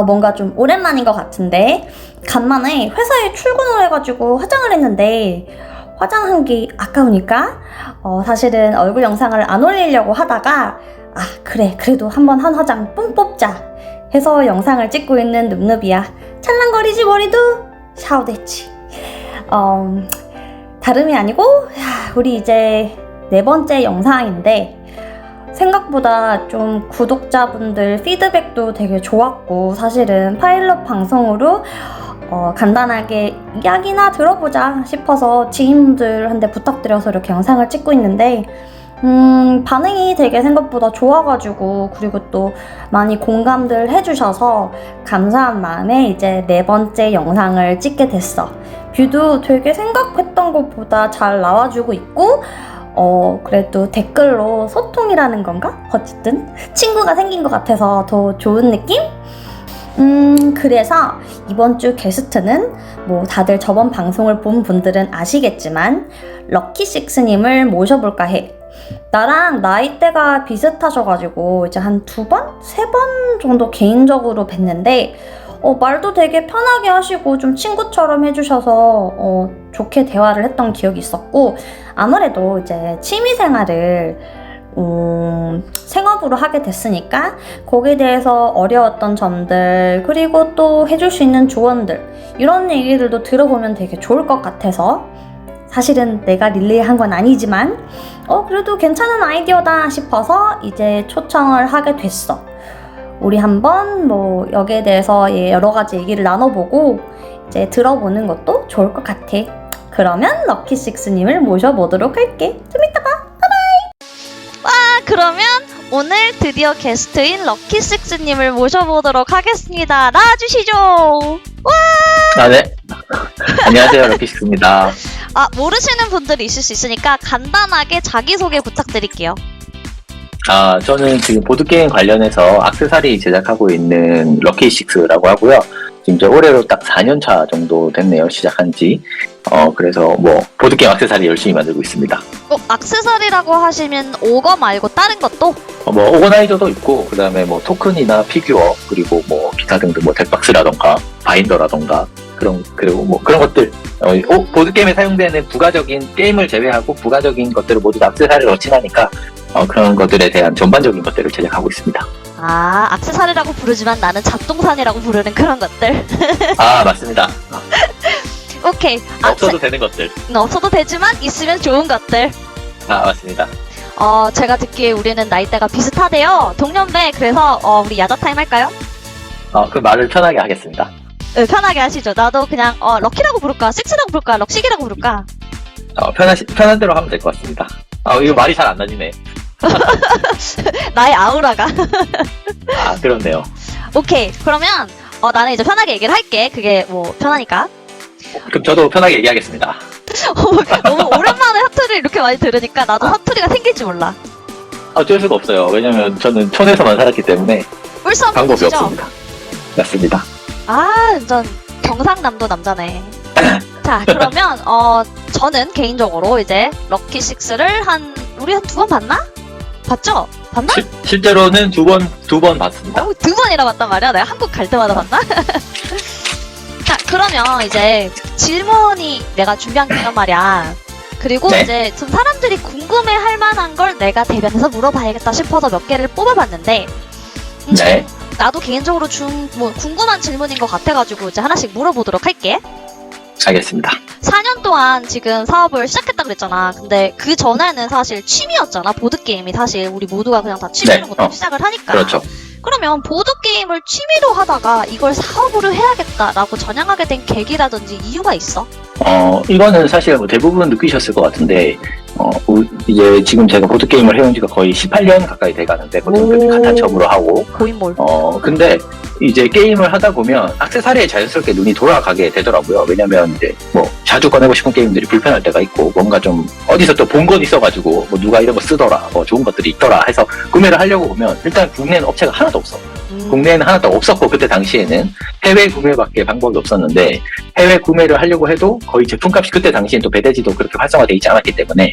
뭔가 좀 오랜만인 것 같은데 간만에 회사에 출근을 해가지고 화장을 했는데 화장한 게 아까우니까 사실은 얼굴 영상을 안 올리려고 하다가 그래 그래도 한번 한 화장 뿜 뽑자 해서 영상을 찍고 있는 눕눕이야. 찰랑거리지 머리도 샤워됐지. 다름이 아니고 우리 이제 4번째 영상인데 생각보다 좀 구독자분들 피드백도 되게 좋았고 사실은 파일럿 방송으로 간단하게 이야기나 들어보자 싶어서 지인분들한테 부탁드려서 이렇게 영상을 찍고 있는데 반응이 되게 생각보다 좋아가지고 그리고 또 많이 공감들 해주셔서 감사한 마음에 이제 4번째 영상을 찍게 됐어. 뷰도 되게 생각했던 것보다 잘 나와주고 있고 그래도 댓글로 소통이라는 건가? 어쨌든 친구가 생긴 것 같아서 더 좋은 느낌? 그래서 이번 주 게스트는 뭐 다들 저번 방송을 본 분들은 아시겠지만 럭키식스님을 모셔볼까 해. 나랑 나이대가 비슷하셔가지고 이제 한 2번? 3번 정도 개인적으로 뵀는데 말도 되게 편하게 하시고 좀 친구처럼 해주셔서 좋게 대화를 했던 기억이 있었고 아무래도 이제 취미생활을 생업으로 하게 됐으니까 거기에 대해서 어려웠던 점들 그리고 또 해줄 수 있는 조언들 이런 얘기들도 들어보면 되게 좋을 것 같아서 사실은 내가 릴레이한 건 아니지만 그래도 괜찮은 아이디어다 싶어서 이제 초청을 하게 됐어. 우리 한번 뭐 여기에 대해서 여러 가지 얘기를 나눠보고 이제 들어보는 것도 좋을 것 같아. 그러면 럭키식스님을 모셔보도록 할게. 좀 이따 봐. 바이바이. 와, 그러면 오늘 드디어 게스트인 럭키식스님을 모셔보도록 하겠습니다. 나와주시죠. 와. 네. 안녕하세요, 럭키식스입니다. 모르시는 분들이 있을 수 있으니까 간단하게 자기소개 부탁드릴게요. 저는 지금 보드게임 관련해서 액세서리 제작하고 있는 럭키식스라고 하고요. 지금 이제 올해로 딱 4년차 정도 됐네요, 시작한 지. 그래서 뭐, 보드게임 액세서리 열심히 만들고 있습니다. 액세서리라고 하시면 오거 말고 다른 것도? 뭐, 오거나이저도 있고, 그 다음에 뭐, 토큰이나 피규어, 그리고 뭐, 기타 등등 뭐, 덱박스라던가, 바인더라던가, 그리고 뭐, 그런 것들. 보드게임에 사용되는 부가적인, 게임을 제외하고 부가적인 것들을 모두 다 액세서리로 칠하니까, 그런 것들에 대한 전반적인 것들을 제작하고 있습니다. 액세서리라고 부르지만 나는 잡동산이라고 부르는 그런 것들. 맞습니다. 오케이. 없어도 되는 것들. 없어도 되지만 있으면 좋은 것들. 맞습니다. 제가 듣기에 우리는 나이대가 비슷하대요. 동년배. 그래서 우리 야자타임 할까요? 그 말을 편하게 하겠습니다. 네, 편하게 하시죠. 나도 그냥 럭키라고 부를까? 식스라고 부를까? 럭식이라고 부를까? 편한 대로 하면 될 것 같습니다. 이거 말이 잘 안 나지네. 나의 아우라가. 그렇네요. 오케이. 그러면 나는 이제 편하게 얘기를 할게. 그게 뭐 편하니까. 그럼 저도 편하게 얘기하겠습니다. 너무 오랜만에 사투리를 이렇게 많이 들으니까 나도 사투리가 생길지 몰라. 어쩔 수가 없어요. 왜냐면 저는 촌에서만 살았기 때문에 울산 방법이 분이시죠? 없습니다. 맞습니다. 완전 경상남도 남자네. 자, 그러면 저는 개인적으로 이제 럭키식스를 우리 한 2번 봤나? 봤죠? 봤나? 실제로는 두 번 봤습니다. 2번이나 봤단 말이야. 내가 한국 갈 때마다 봤나? 자, 그러면 이제 질문이 내가 준비한 게 있단 말이야. 그리고 네. 이제 좀 사람들이 궁금해할 만한 걸 내가 대변해서 물어봐야겠다 싶어서 몇 개를 뽑아봤는데 네. 나도 개인적으로 궁금한 질문인 것 같아가지고 이제 하나씩 물어보도록 할게. 알겠습니다. 4년 동안 지금 사업을 시작했다 그랬잖아. 근데 그 전에는 사실 취미였잖아. 보드게임이 사실 우리 모두가 그냥 다 취미로 시작을 하니까. 그렇죠. 그러면 보드게임을 취미로 하다가 이걸 사업으로 해야겠다라고 전향하게 된 계기라든지 이유가 있어? 이거는 사실 뭐 대부분 느끼셨을 것 같은데, 이제 지금 제가 보드게임을 해온 지가 거의 18년 가까이 돼가는데, 보드게임 같은 처음으로 하고. 고인물. 근데 이제 게임을 하다 보면 액세서리에 자연스럽게 눈이 돌아가게 되더라고요. 왜냐면 이제 뭐 자주 꺼내고 싶은 게임들이 불편할 때가 있고, 뭔가 좀 어디서 또 본 건 있어가지고, 뭐 누가 이런 거 쓰더라, 뭐 좋은 것들이 있더라 해서 구매를 하려고 보면, 일단 국내에는 업체가 하나도 없어. 국내에는 하나도 없었고, 그때 당시에는 해외 구매밖에 방법이 없었는데, 해외 구매를 하려고 해도 거의 제품값이 그때 당시엔 또 배대지도 그렇게 활성화되어 있지 않았기 때문에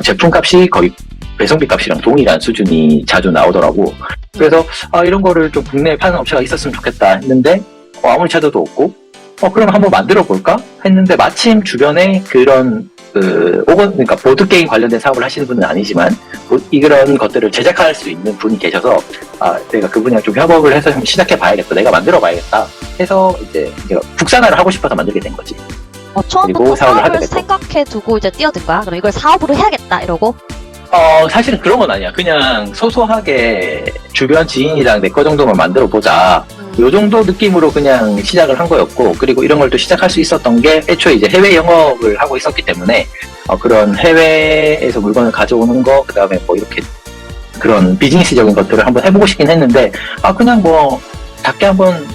제품값이 거의 배송비 값이랑 동일한 수준이 자주 나오더라고. 그래서 이런 거를 좀 국내에 파는 업체가 있었으면 좋겠다 했는데 아무리 찾아도 없고 그럼 한번 만들어 볼까 했는데 마침 주변에 그런 그러니까 보드 게임 관련된 사업을 하시는 분은 아니지만 이런 것들을 제작할 수 있는 분이 계셔서 내가 그분이랑 좀 협업을 해서 좀 시작해 봐야겠다, 내가 만들어 봐야겠다 해서 이제 제가 국산화를 하고 싶어서 만들게 된 거지. 처음부터 그리고 사업을 하게 사업을 됐고. 생각해 두고 이제 뛰어든 거야? 그럼 이걸 사업으로 해야겠다 이러고? 사실은 그런 건 아니야. 그냥 소소하게 주변 지인이랑 내 거 정도만 만들어 보자. 요 정도 느낌으로 그냥 시작을 한 거였고, 그리고 이런 걸 또 시작할 수 있었던 게 애초에 이제 해외 영업을 하고 있었기 때문에 그런 해외에서 물건을 가져오는 거, 그 다음에 뭐 이렇게 그런 비즈니스적인 것들을 한번 해보고 싶긴 했는데 그냥 뭐 작게 한번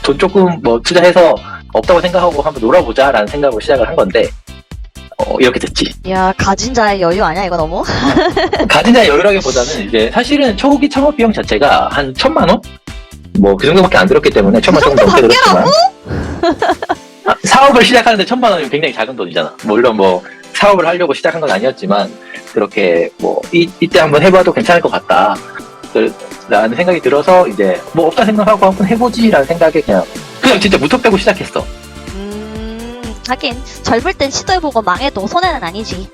돈 조금 뭐 투자해서 없다고 생각하고 한번 놀아보자라는 생각으로 시작을 한 건데 이렇게 됐지. 야, 가진 자의 여유 아니야 이거 너무? 가진 자의 여유라기보다는 이제 사실은 초기 창업 비용 자체가 한 1,000만 원? 뭐 그 정도밖에 안 들었기 때문에 1,000만 원 조금 넘게 들었지만 사업을 시작하는데 1,000만 원이면 굉장히 작은 돈이잖아. 물론 뭐 사업을 하려고 시작한 건 아니었지만 그렇게 뭐 이때 한번 해봐도 괜찮을 것 같다 라는 생각이 들어서 이제 뭐 없다 생각하고 한번 해보지라는 생각에 그냥 진짜 무턱 빼고 시작했어. 하긴 젊을 땐 시도해보고 망해도 손해는 아니지.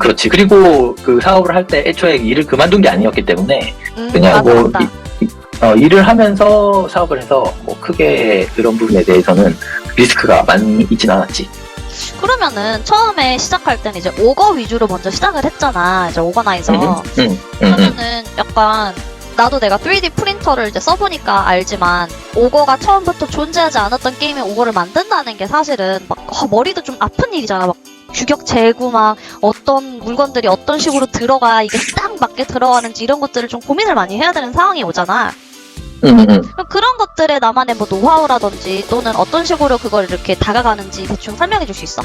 그렇지. 그리고 그 사업을 할 때 애초에 일을 그만둔 게 아니었기 때문에 그냥 맞아, 뭐 맞다. 일을 하면서 사업을 해서 뭐 크게 그런 부분에 대해서는 리스크가 많이 있진 않았지. 그러면은 처음에 시작할 때는 이제 오거 위주로 먼저 시작을 했잖아. 이제 오거나이저. 그러면은 약간 나도 내가 3D 프린터를 이제 써보니까 알지만 오거가 처음부터 존재하지 않았던 게임에 오거를 만든다는 게 사실은 막 머리도 좀 아픈 일이잖아. 막 규격 재고 막 어떤 물건들이 어떤 식으로 들어가 이게 딱 맞게 들어가는지 이런 것들을 좀 고민을 많이 해야 되는 상황이 오잖아. 그럼 그런 것들에 나만의 뭐 노하우라든지 또는 어떤 식으로 그걸 이렇게 다가가는지 대충 설명해 줄 수 있어?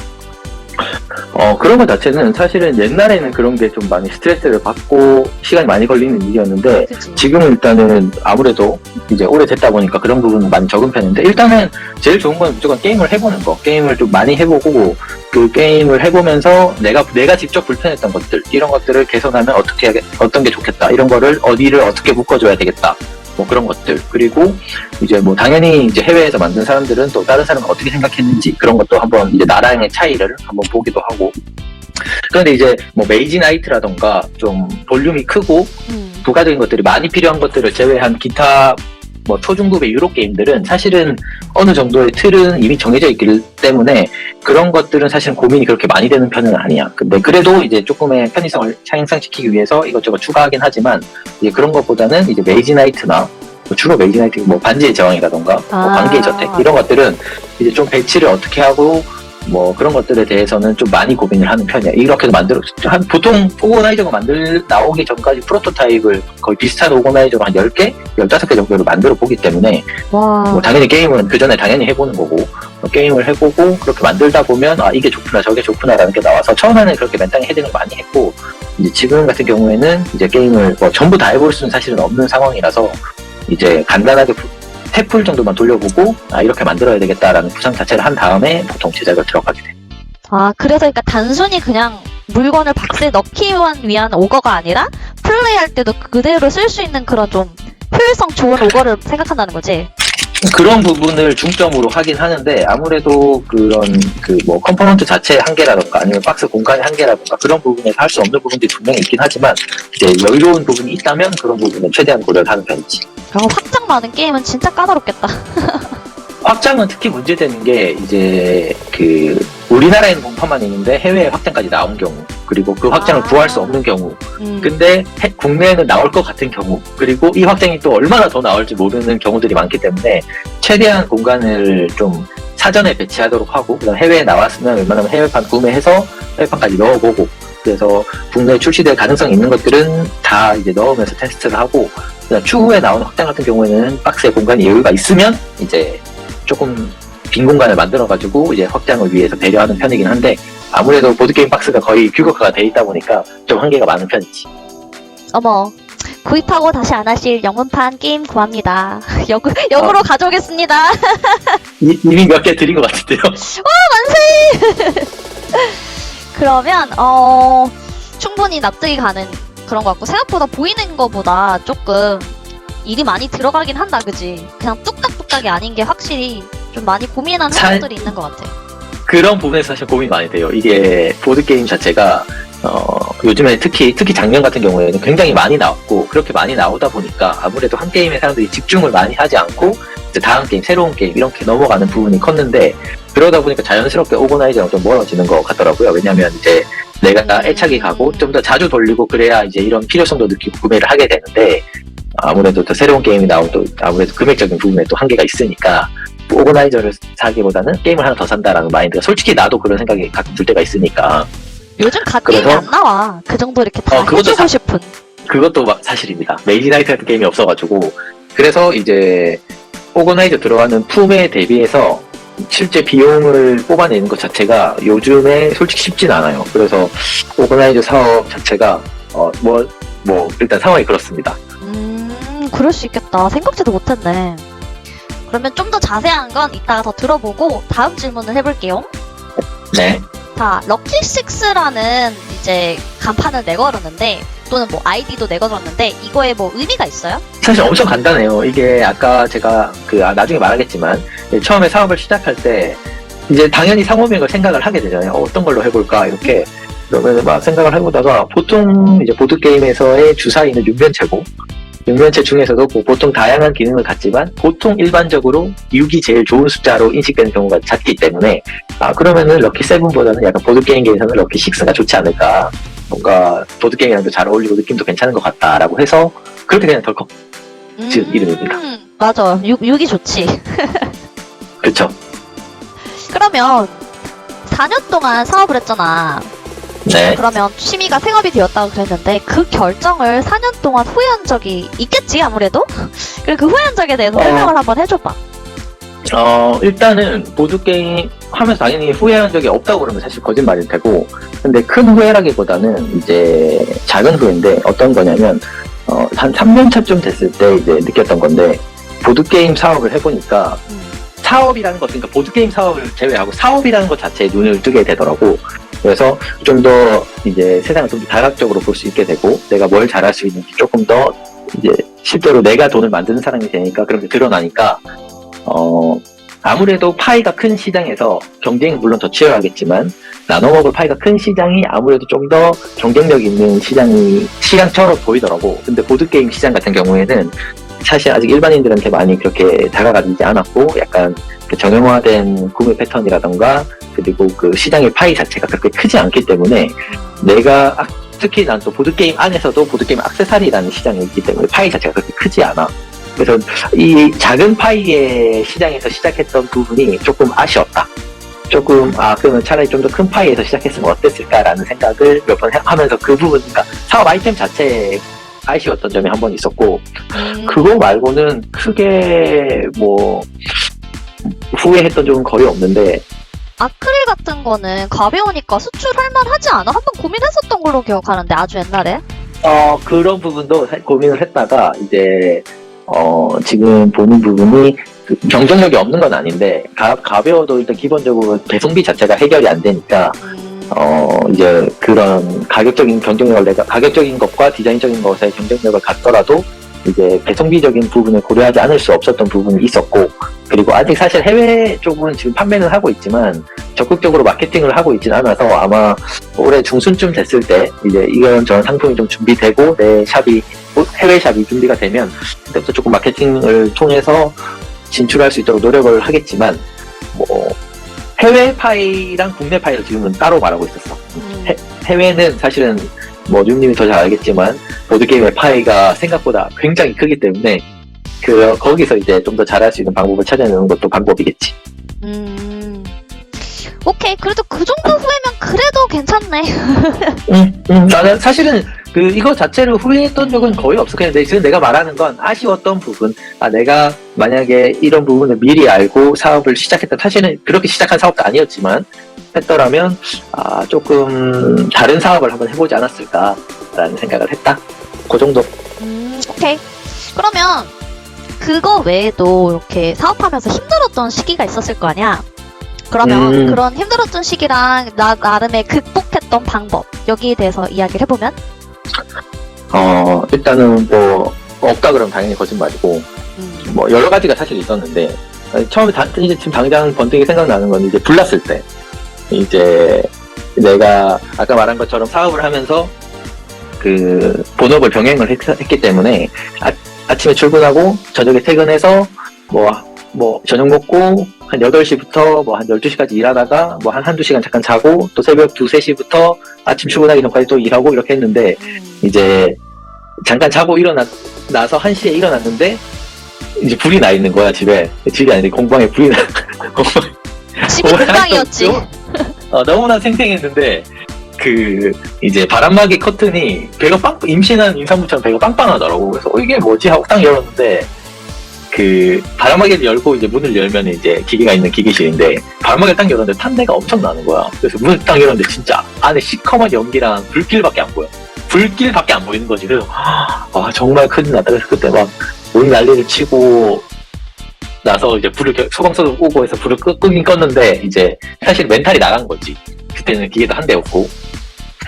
그런 것 자체는 사실은 옛날에는 그런 게 좀 많이 스트레스를 받고 시간이 많이 걸리는 일이었는데 그치? 지금은 일단은 아무래도 이제 오래됐다 보니까 그런 부분은 많이 적은 편인데 일단은 제일 좋은 건 무조건 게임을 해보는 거. 게임을 좀 많이 해보고 그 게임을 해보면서 내가 직접 불편했던 것들 이런 것들을 개선하면 어떤 게 좋겠다, 이런 거를 어디를 어떻게 묶어줘야 되겠다, 뭐 그런 것들. 그리고 이제 뭐 당연히 이제 해외에서 만든 사람들은 또 다른 사람은 어떻게 생각했는지 그런 것도 한번 이제 나라의 차이를 한번 보기도 하고. 그런데 이제 뭐 메이지 나이트라던가 좀 볼륨이 크고 부가적인 것들이 많이 필요한 것들을 제외한 기타 뭐 초중급의 유로 게임들은 사실은 어느 정도의 틀은 이미 정해져 있기 때문에 그런 것들은 사실은 고민이 그렇게 많이 되는 편은 아니야. 근데 그래도 이제 조금의 편의성을 향상시키기 위해서 이것저것 추가하긴 하지만 이제 그런 것보다는 이제 메이지 나이트나 주로 메이지 나이트 뭐 반지의 제왕이라던가 뭐 관계의 저택 이런 것들은 이제 좀 배치를 어떻게 하고 뭐 그런 것들에 대해서는 좀 많이 고민을 하는 편이야. 이렇게도 보통 오거나이저가 나오기 전까지 프로토타입을 거의 비슷한 오거나이저로 한 10개? 15개 정도를 만들어 보기 때문에 뭐 당연히 게임은 그 전에 당연히 해보는 거고 게임을 해보고 그렇게 만들다 보면 이게 좋구나 저게 좋구나라는 게 나와서 처음에는 그렇게 맨땅에 헤딩을 많이 했고 이제 지금 같은 경우에는 이제 게임을 뭐 전부 다 해볼 수는 사실은 없는 상황이라서 이제 간단하게 태풀 정도만 돌려보고 이렇게 만들어야 되겠다라는 구상 자체를 한 다음에 보통 제작을 들어가게 돼. 그래서 그러니까 단순히 그냥 물건을 박스에 넣기만 위한 오거가 아니라 플레이할 때도 그대로 쓸 수 있는 그런 좀 효율성 좋은 오거를 생각한다는 거지? 그런 부분을 중점으로 하긴 하는데 아무래도 그런 그 뭐 컴포넌트 자체의 한계라던가 아니면 박스 공간의 한계라던가 그런 부분에서 할 수 없는 부분들이 분명히 있긴 하지만 이제 여유로운 부분이 있다면 그런 부분은 최대한 고려를 하는 편이지. 확장 많은 게임은 진짜 까다롭겠다. 확장은 특히 문제되는 게 이제 그 우리나라에는 본판만 있는데 해외에 확장까지 나온 경우, 그리고 그 확장을 구할 수 없는 경우, 근데 국내에는 나올 것 같은 경우, 그리고 이 확장이 또 얼마나 더 나올지 모르는 경우들이 많기 때문에 최대한 공간을 좀 사전에 배치하도록 하고, 그다음 해외에 나왔으면 웬만하면 해외판 구매해서 해외판까지 넣어보고, 그래서 국내에 출시될 가능성이 있는 것들은 다 이제 넣으면서 테스트를 하고, 그다음 추후에 나오는 확장 같은 경우에는 박스에 공간이 여유가 있으면 이제 조금 빈 공간을 만들어가지고 이제 확장을 위해서 배려하는 편이긴 한데 아무래도 보드게임 박스가 거의 규격화가 돼 있다 보니까 좀 한계가 많은 편이지. 어머, 구입하고 다시 안 하실 영문판 게임 구합니다. 역으로 가져오겠습니다. 이미 몇 개 드린 것 같은데요. 그러면 충분히 납득이 가는 그런 것 같고, 생각보다 보이는 거보다 조금 일이 많이 들어가긴 한다, 그지? 그냥 뚝딱뚝딱이 아닌 게 확실히 좀 많이 고민하는 사람들이 있는 것 같아. 그런 부분에서 사실 고민이 많이 돼요. 이게 보드게임 자체가 요즘에 특히 작년 같은 경우에는 굉장히 많이 나왔고, 그렇게 많이 나오다 보니까 아무래도 한 게임에 사람들이 집중을 많이 하지 않고 이제 다음 게임, 새로운 게임 이렇게 넘어가는 부분이 컸는데, 그러다 보니까 자연스럽게 오거나이저랑 좀 멀어지는 것 같더라고요. 왜냐하면 이제 내가 애착이 가고 좀 더 자주 돌리고 그래야 이제 이런 필요성도 느끼고 구매를 하게 되는데, 아무래도 더 새로운 게임이 나오도 아무래도 금액적인 부분에 또 한계가 있으니까 오거나이저를 사기보다는 게임을 하나 더 산다라는 마인드가, 솔직히 나도 그런 생각이 가끔 들 때가 있으니까. 요즘 갓게임이 그래서- 안 나와. 그 정도 이렇게 다 그것도 해주고 싶은. 그것도 사실입니다. 메이지나이트 같은 게임이 없어가지고, 그래서 이제 오거나이저 들어가는 품에 대비해서 실제 비용을 뽑아내는 것 자체가 요즘에 솔직히 쉽진 않아요. 그래서 오거나이저 사업 자체가 일단 상황이 그렇습니다. 그럴 수 있겠다. 생각지도 못했네. 그러면 좀 더 자세한 건 이따가 더 들어보고 다음 질문을 해볼게요. 네. 자, 럭키6라는 이제 간판을 내걸었는데, 또는 뭐 아이디도 내걸었는데, 이거에 뭐 의미가 있어요? 사실 엄청 간단해요. 이게 아까 제가 나중에 말하겠지만, 처음에 사업을 시작할 때 이제 당연히 상호명을 생각을 하게 되잖아요. 어떤 걸로 해볼까 이렇게. 그러면 막 생각을 해보다가, 보통 이제 보드게임에서의 주사위는 6면체고, 6면체 중에서도 보통 다양한 기능을 갖지만 보통 일반적으로 6이 제일 좋은 숫자로 인식되는 경우가 잦기 때문에, 그러면은 럭키7보다는 약간 보드게임계에서는 럭키6가 좋지 않을까, 뭔가 보드게임이랑도 잘 어울리고 느낌도 괜찮은 것 같다라고 해서 그렇게 그냥 덜컥 지은 이름입니다. 맞아. 6이 좋지. 그렇죠. 그러면 4년 동안 사업을 했잖아. 네. 그러면 취미가 생업이 되었다고 그랬는데, 그 결정을 4년 동안 후회한 적이 있겠지, 아무래도? 그리고 그 후회한 적에 대해서 설명을 한번 해줘봐. 일단은 보드게임 하면서 당연히 후회한 적이 없다고 그러면 사실 거짓말일 테고, 근데 큰 후회라기보다는 이제 작은 후회인데, 어떤 거냐면 한 3년차쯤 됐을 때 이제 느꼈던 건데, 보드게임 사업을 해보니까 사업이라는 것, 그러니까 보드게임 사업을 제외하고 사업이라는 것 자체에 눈을 뜨게 되더라고. 그래서 좀 더 이제 세상을 좀 더 다각적으로 볼 수 있게 되고, 내가 뭘 잘할 수 있는지 조금 더 이제 실제로 내가 돈을 만드는 사람이 되니까 그런 게 드러나니까, 아무래도 파이가 큰 시장에서 경쟁이 물론 더 치열하겠지만, 나눠먹을 파이가 큰 시장이 아무래도 좀 더 경쟁력 있는 시장처럼 보이더라고. 근데 보드게임 시장 같은 경우에는 사실 아직 일반인들한테 많이 그렇게 다가가지 않았고, 약간 그 정형화된 구매 패턴이라던가, 그리고 그 시장의 파이 자체가 그렇게 크지 않기 때문에, 내가 특히 난 또 보드게임 안에서도 보드게임 액세서리라는 시장이 있기 때문에 파이 자체가 그렇게 크지 않아. 그래서 이 작은 파이의 시장에서 시작했던 부분이 조금 아쉬웠다. 조금 그러면 차라리 좀 더 큰 파이에서 시작했으면 어땠을까라는 생각을 몇 번 하면서, 그 부분, 그러니까 사업 아이템 자체에 아쉬웠던 점이 한 번 있었고, 그거 말고는 크게 뭐 후회했던 점은 거의 없는데. 아크릴 같은 거는 가벼우니까 수출할 만하지 않아? 한번 고민했었던 걸로 기억하는데, 아주 옛날에. 그런 부분도 고민을 했다가, 이제 지금 보는 부분이 경쟁력이 없는 건 아닌데, 가벼워도 일단 기본적으로 배송비 자체가 해결이 안 되니까, 이제 그런 가격적인 것과 디자인적인 것의 경쟁력을 갖더라도 이제 배송비적인 부분을 고려하지 않을 수 없었던 부분이 있었고, 그리고 아직 사실 해외 쪽은 지금 판매는 하고 있지만 적극적으로 마케팅을 하고 있진 않아서, 아마 올해 중순쯤 됐을 때 이제 이런저런 상품이 좀 준비되고 내 해외 샵이 준비가 되면 그때부터 조금 마케팅을 통해서 진출할 수 있도록 노력을 하겠지만, 뭐 해외 파이랑 국내 파이를 지금은 따로 말하고 있었어. 해외는 사실은 뭐 뉴님이 더 잘 알겠지만 보드게임의 파이가 생각보다 굉장히 크기 때문에, 거기서 이제 좀 더 잘할 수 있는 방법을 찾아내는 것도 방법이겠지. 오케이. 그래도 그 정도 후회면 그래도 괜찮네. 나는 사실은 이거 자체로 후회했던 적은 거의 없어. 그냥 지금 내가 말하는 건 아쉬웠던 부분. 내가 만약에 이런 부분을 미리 알고 사업을 시작했다, 사실은 그렇게 시작한 사업도 아니었지만 했더라면 조금 다른 사업을 한번 해보지 않았을까라는 생각을 했다. 그 정도. 오케이. 그러면 그거 외에도 이렇게 사업하면서 힘들었던 시기가 있었을 거 아니야? 그러면 그런 힘들었던 시기랑 나름의 극복했던 방법, 여기에 대해서 이야기를 해보면? 일단은 뭐 없다 그러면 당연히 거짓말이고 뭐 여러 가지가 사실 있었는데 처음에 이제 지금 당장 번뜩이 생각나는 건 이제 불났을 때 이제 내가 아까 말한 것처럼 사업을 하면서 그 본업을 병행을 했기 때문에 아침에 출근하고 저녁에 퇴근해서 뭐 저녁 먹고 한 8시부터 뭐 한 12시까지 일하다가 뭐 한두 시간 잠깐 자고 또 새벽 2, 3시부터 아침 출근하기 전까지 또 일하고 이렇게 했는데 이제 잠깐 자고 나서 1시에 일어났는데 이제 불이 나 있는 거야 집에. 집이 아닌데 공방에 불이 나. 집이 공방이었지. 너무나 생생했는데 그 이제 바람막이 커튼이 배가 임신한 임산부처럼 배가 빵빵하더라고. 그래서 이게 뭐지 하고 딱 열었는데 그 바람막이를 열고 이제 문을 열면 이제 기계가 있는 기계실인데 바람막이를 딱 열었는데 탄내가 엄청 나는 거야. 그래서 문을 딱 열었는데 진짜 안에 시커먼 연기랑 불길밖에 안 보여. 불길밖에 안 보이는 거지. 그래서 정말 큰일 났다. 그래서 그때 막 온 난리를 치고 나서 이제 불을 소방서도 오고 해서 불을 끄긴 껐는데 이제 사실 멘탈이 나간 거지. 그때는 기계도 한 대였고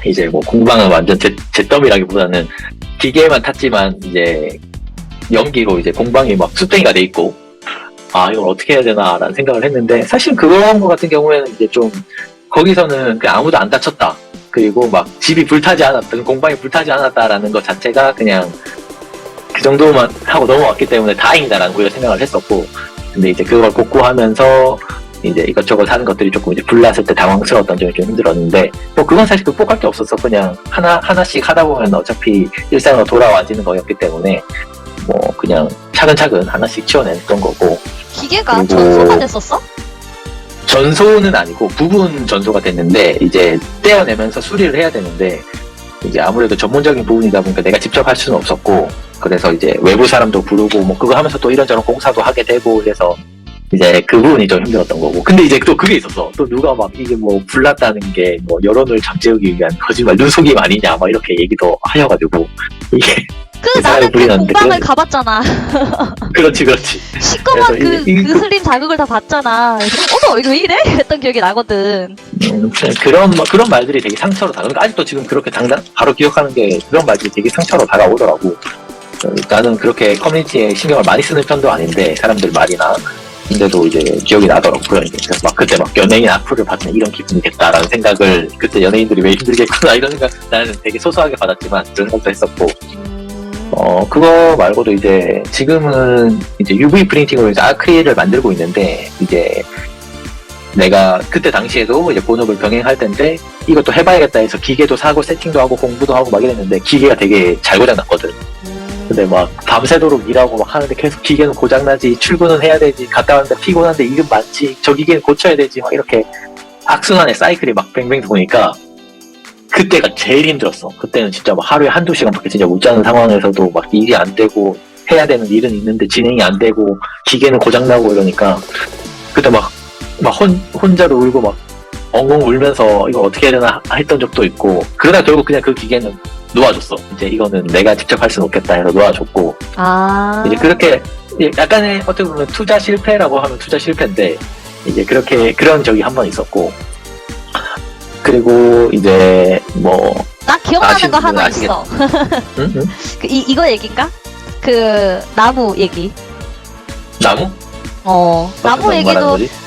이제 뭐 공방은 완전 잿더미라기보다는 기계만 탔지만 이제 연기로 이제 공방이 막 수땡이가 돼 있고 이걸 어떻게 해야 되나라는 생각을 했는데 사실 그런 거 같은 경우에는 이제 좀 거기서는 그냥 아무도 안 다쳤다. 그리고 막 집이 불타지 않았다, 공방이 불타지 않았다라는 것 자체가 그냥 그 정도만 하고 넘어왔기 때문에 다행이다라는 오히려 생각을 했었고, 근데 이제 그걸 복구하면서 이제 이것저것 하는 것들이 조금 이제 불났을 때 당황스러웠던 점이 좀 힘들었는데, 뭐 그건 사실 극복할 게 없었어. 그냥 하나씩 하다 보면 어차피 일상으로 돌아와지는 거였기 때문에 뭐 그냥 차근차근 하나씩 치워냈던 거고. 기계가 그리고 전소가 됐었어? 전소는 아니고 부분 전소가 됐는데 이제 떼어내면서 수리를 해야 되는데 이제 아무래도 전문적인 부분이다 보니까 내가 직접 할 수는 없었고, 그래서 이제 외부 사람도 부르고 뭐 그거 하면서 또 이런저런 공사도 하게 되고 그래서 이제 그 부분이 좀 힘들었던 거고. 근데 이제 또 그게 있었어. 또 누가 막 이게 뭐 불났다는 게 뭐 여론을 잠재우기 위한 거짓말, 눈속임 아니냐 막 이렇게 얘기도 하여가지고 이게 나는 그 공방을 가봤잖아. 그렇지. 시꺼먼 그 흘린 자국을 다 봤잖아. 어머 이거 왜 이래? 했던 기억이 나거든. 그런 말들이 되게 상처로 그러니까 아직도 지금 그렇게 당장 바로 기억하는 게 그런 말들이 되게 상처로 다가오더라고. 나는 그렇게 커뮤니티에 신경을 많이 쓰는 편도 아닌데 사람들 말이나, 근데도 이제 기억이 나더라고. 그러니까 그래서 막 그때 막 연예인 악플을 받으면 이런 기분이겠다라는 생각을, 그때 연예인들이 왜 힘들겠구나 이런 생각 나는 되게 소소하게 받았지만 그런 생각도 했었고. 그거 말고도 이제 지금은 이제 UV 프린팅으로 이제 아크릴을 만들고 있는데, 이제 내가 그때 당시에도 이제 본업을 병행할 텐데 이것도 해봐야겠다 해서 기계도 사고 세팅도 하고 공부도 하고 막 이랬는데 기계가 되게 잘 고장났거든. 근데 막 밤새도록 일하고 막 하는데 계속 기계는 고장나지, 출근은 해야 되지, 갔다 왔는데 피곤한데 일은 많지, 저 기계는 고쳐야 되지, 막 이렇게 악순환의 사이클이 막 뱅뱅 도니까 그때가 제일 힘들었어. 그때는 진짜 막 하루에 한두 시간밖에 진짜 못 자는 상황에서도 막 일이 안 되고 해야 되는 일은 있는데 진행이 안 되고 기계는 고장나고 이러니까 그때 막 혼자로 울고 막 엉엉 울면서 이거 어떻게 해야 되나 했던 적도 있고, 그러다 결국 그냥 그 기계는 놓아줬어. 이제 이거는 내가 직접 할 수는 없겠다 해서 놓아줬고. 이제 그렇게 약간의 어떻게 보면 투자 실패라고 하면 투자 실패인데 이제 그렇게 그런 적이 한 번 있었고. 그리고 이제 뭐 나 기억나는 거 하나 있어. 응? 이거 얘기인가? 그 나무 얘기. 나무?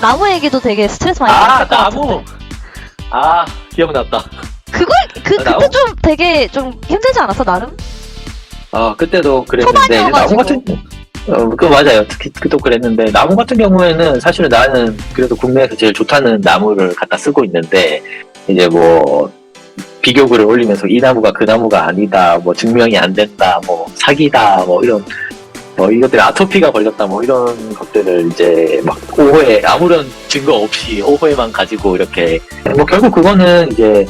나무 얘기도 되게 스트레스 많이 받을 것 나무. 같은데. 기억났다. 그때 나무? 좀 되게 좀 힘들지 않았어 나름? 그때도 그랬는데 나무 같은 그거 맞아요. 특히 또 그랬는데 나무 같은 경우에는 사실은 나는 그래도 국내에서 제일 좋다는 나무를 갖다 쓰고 있는데, 이제 뭐 비교글을 올리면서 이 나무가 그 나무가 아니다, 뭐 증명이 안 된다, 뭐 사기다, 뭐 이런 이것들이 아토피가 걸렸다, 뭐 이런 것들을 이제 막 오해, 아무런 증거 없이 오해만 가지고 이렇게 뭐 결국 그거는 이제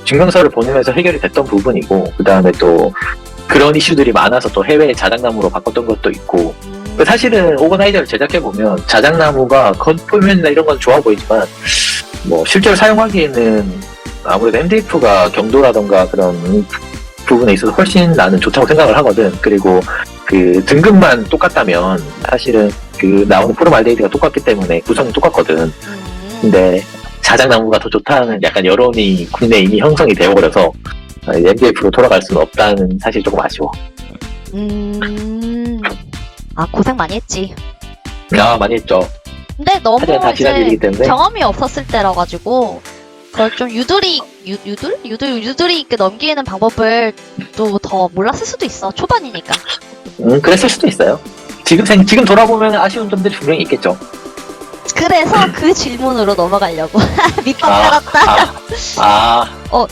증명서를 보내면서 해결이 됐던 부분이고, 그 다음에 또 그런 이슈들이 많아서 또 해외 자작나무로 바꿨던 것도 있고. 사실은 오거나이저를 제작해보면 자작나무가 겉표면이나 이런 건 좋아 보이지만 뭐 실제로 사용하기에는 아무래도 MDF가 경도라던가 그런 부분에 있어서 훨씬 나는 좋다고 생각을 하거든. 그리고 그 등급만 똑같다면 사실은 그 나오는 포름알데히드가 똑같기 때문에 구성이 똑같거든. 근데 자작나무가 더 좋다는 약간 여론이 국내에 이미 형성이 되어버려서 MJF로 돌아갈 수는 없다는 사실 조금 아쉬워. 아, 고생 많이 했지. 많이 했죠. 근데 너무 하지만 다 지난 일이기 이제 때문에. 경험이 없었을 때라 가지고 그걸 좀 유두리 있게 넘기는 방법을 또 더 몰랐을 수도 있어. 초반이니까. 그랬을 수도 있어요. 지금 돌아보면 아쉬운 점들이 분명히 있겠죠. 그래서 그 질문으로 넘어가려고. 밑밥 깔았다.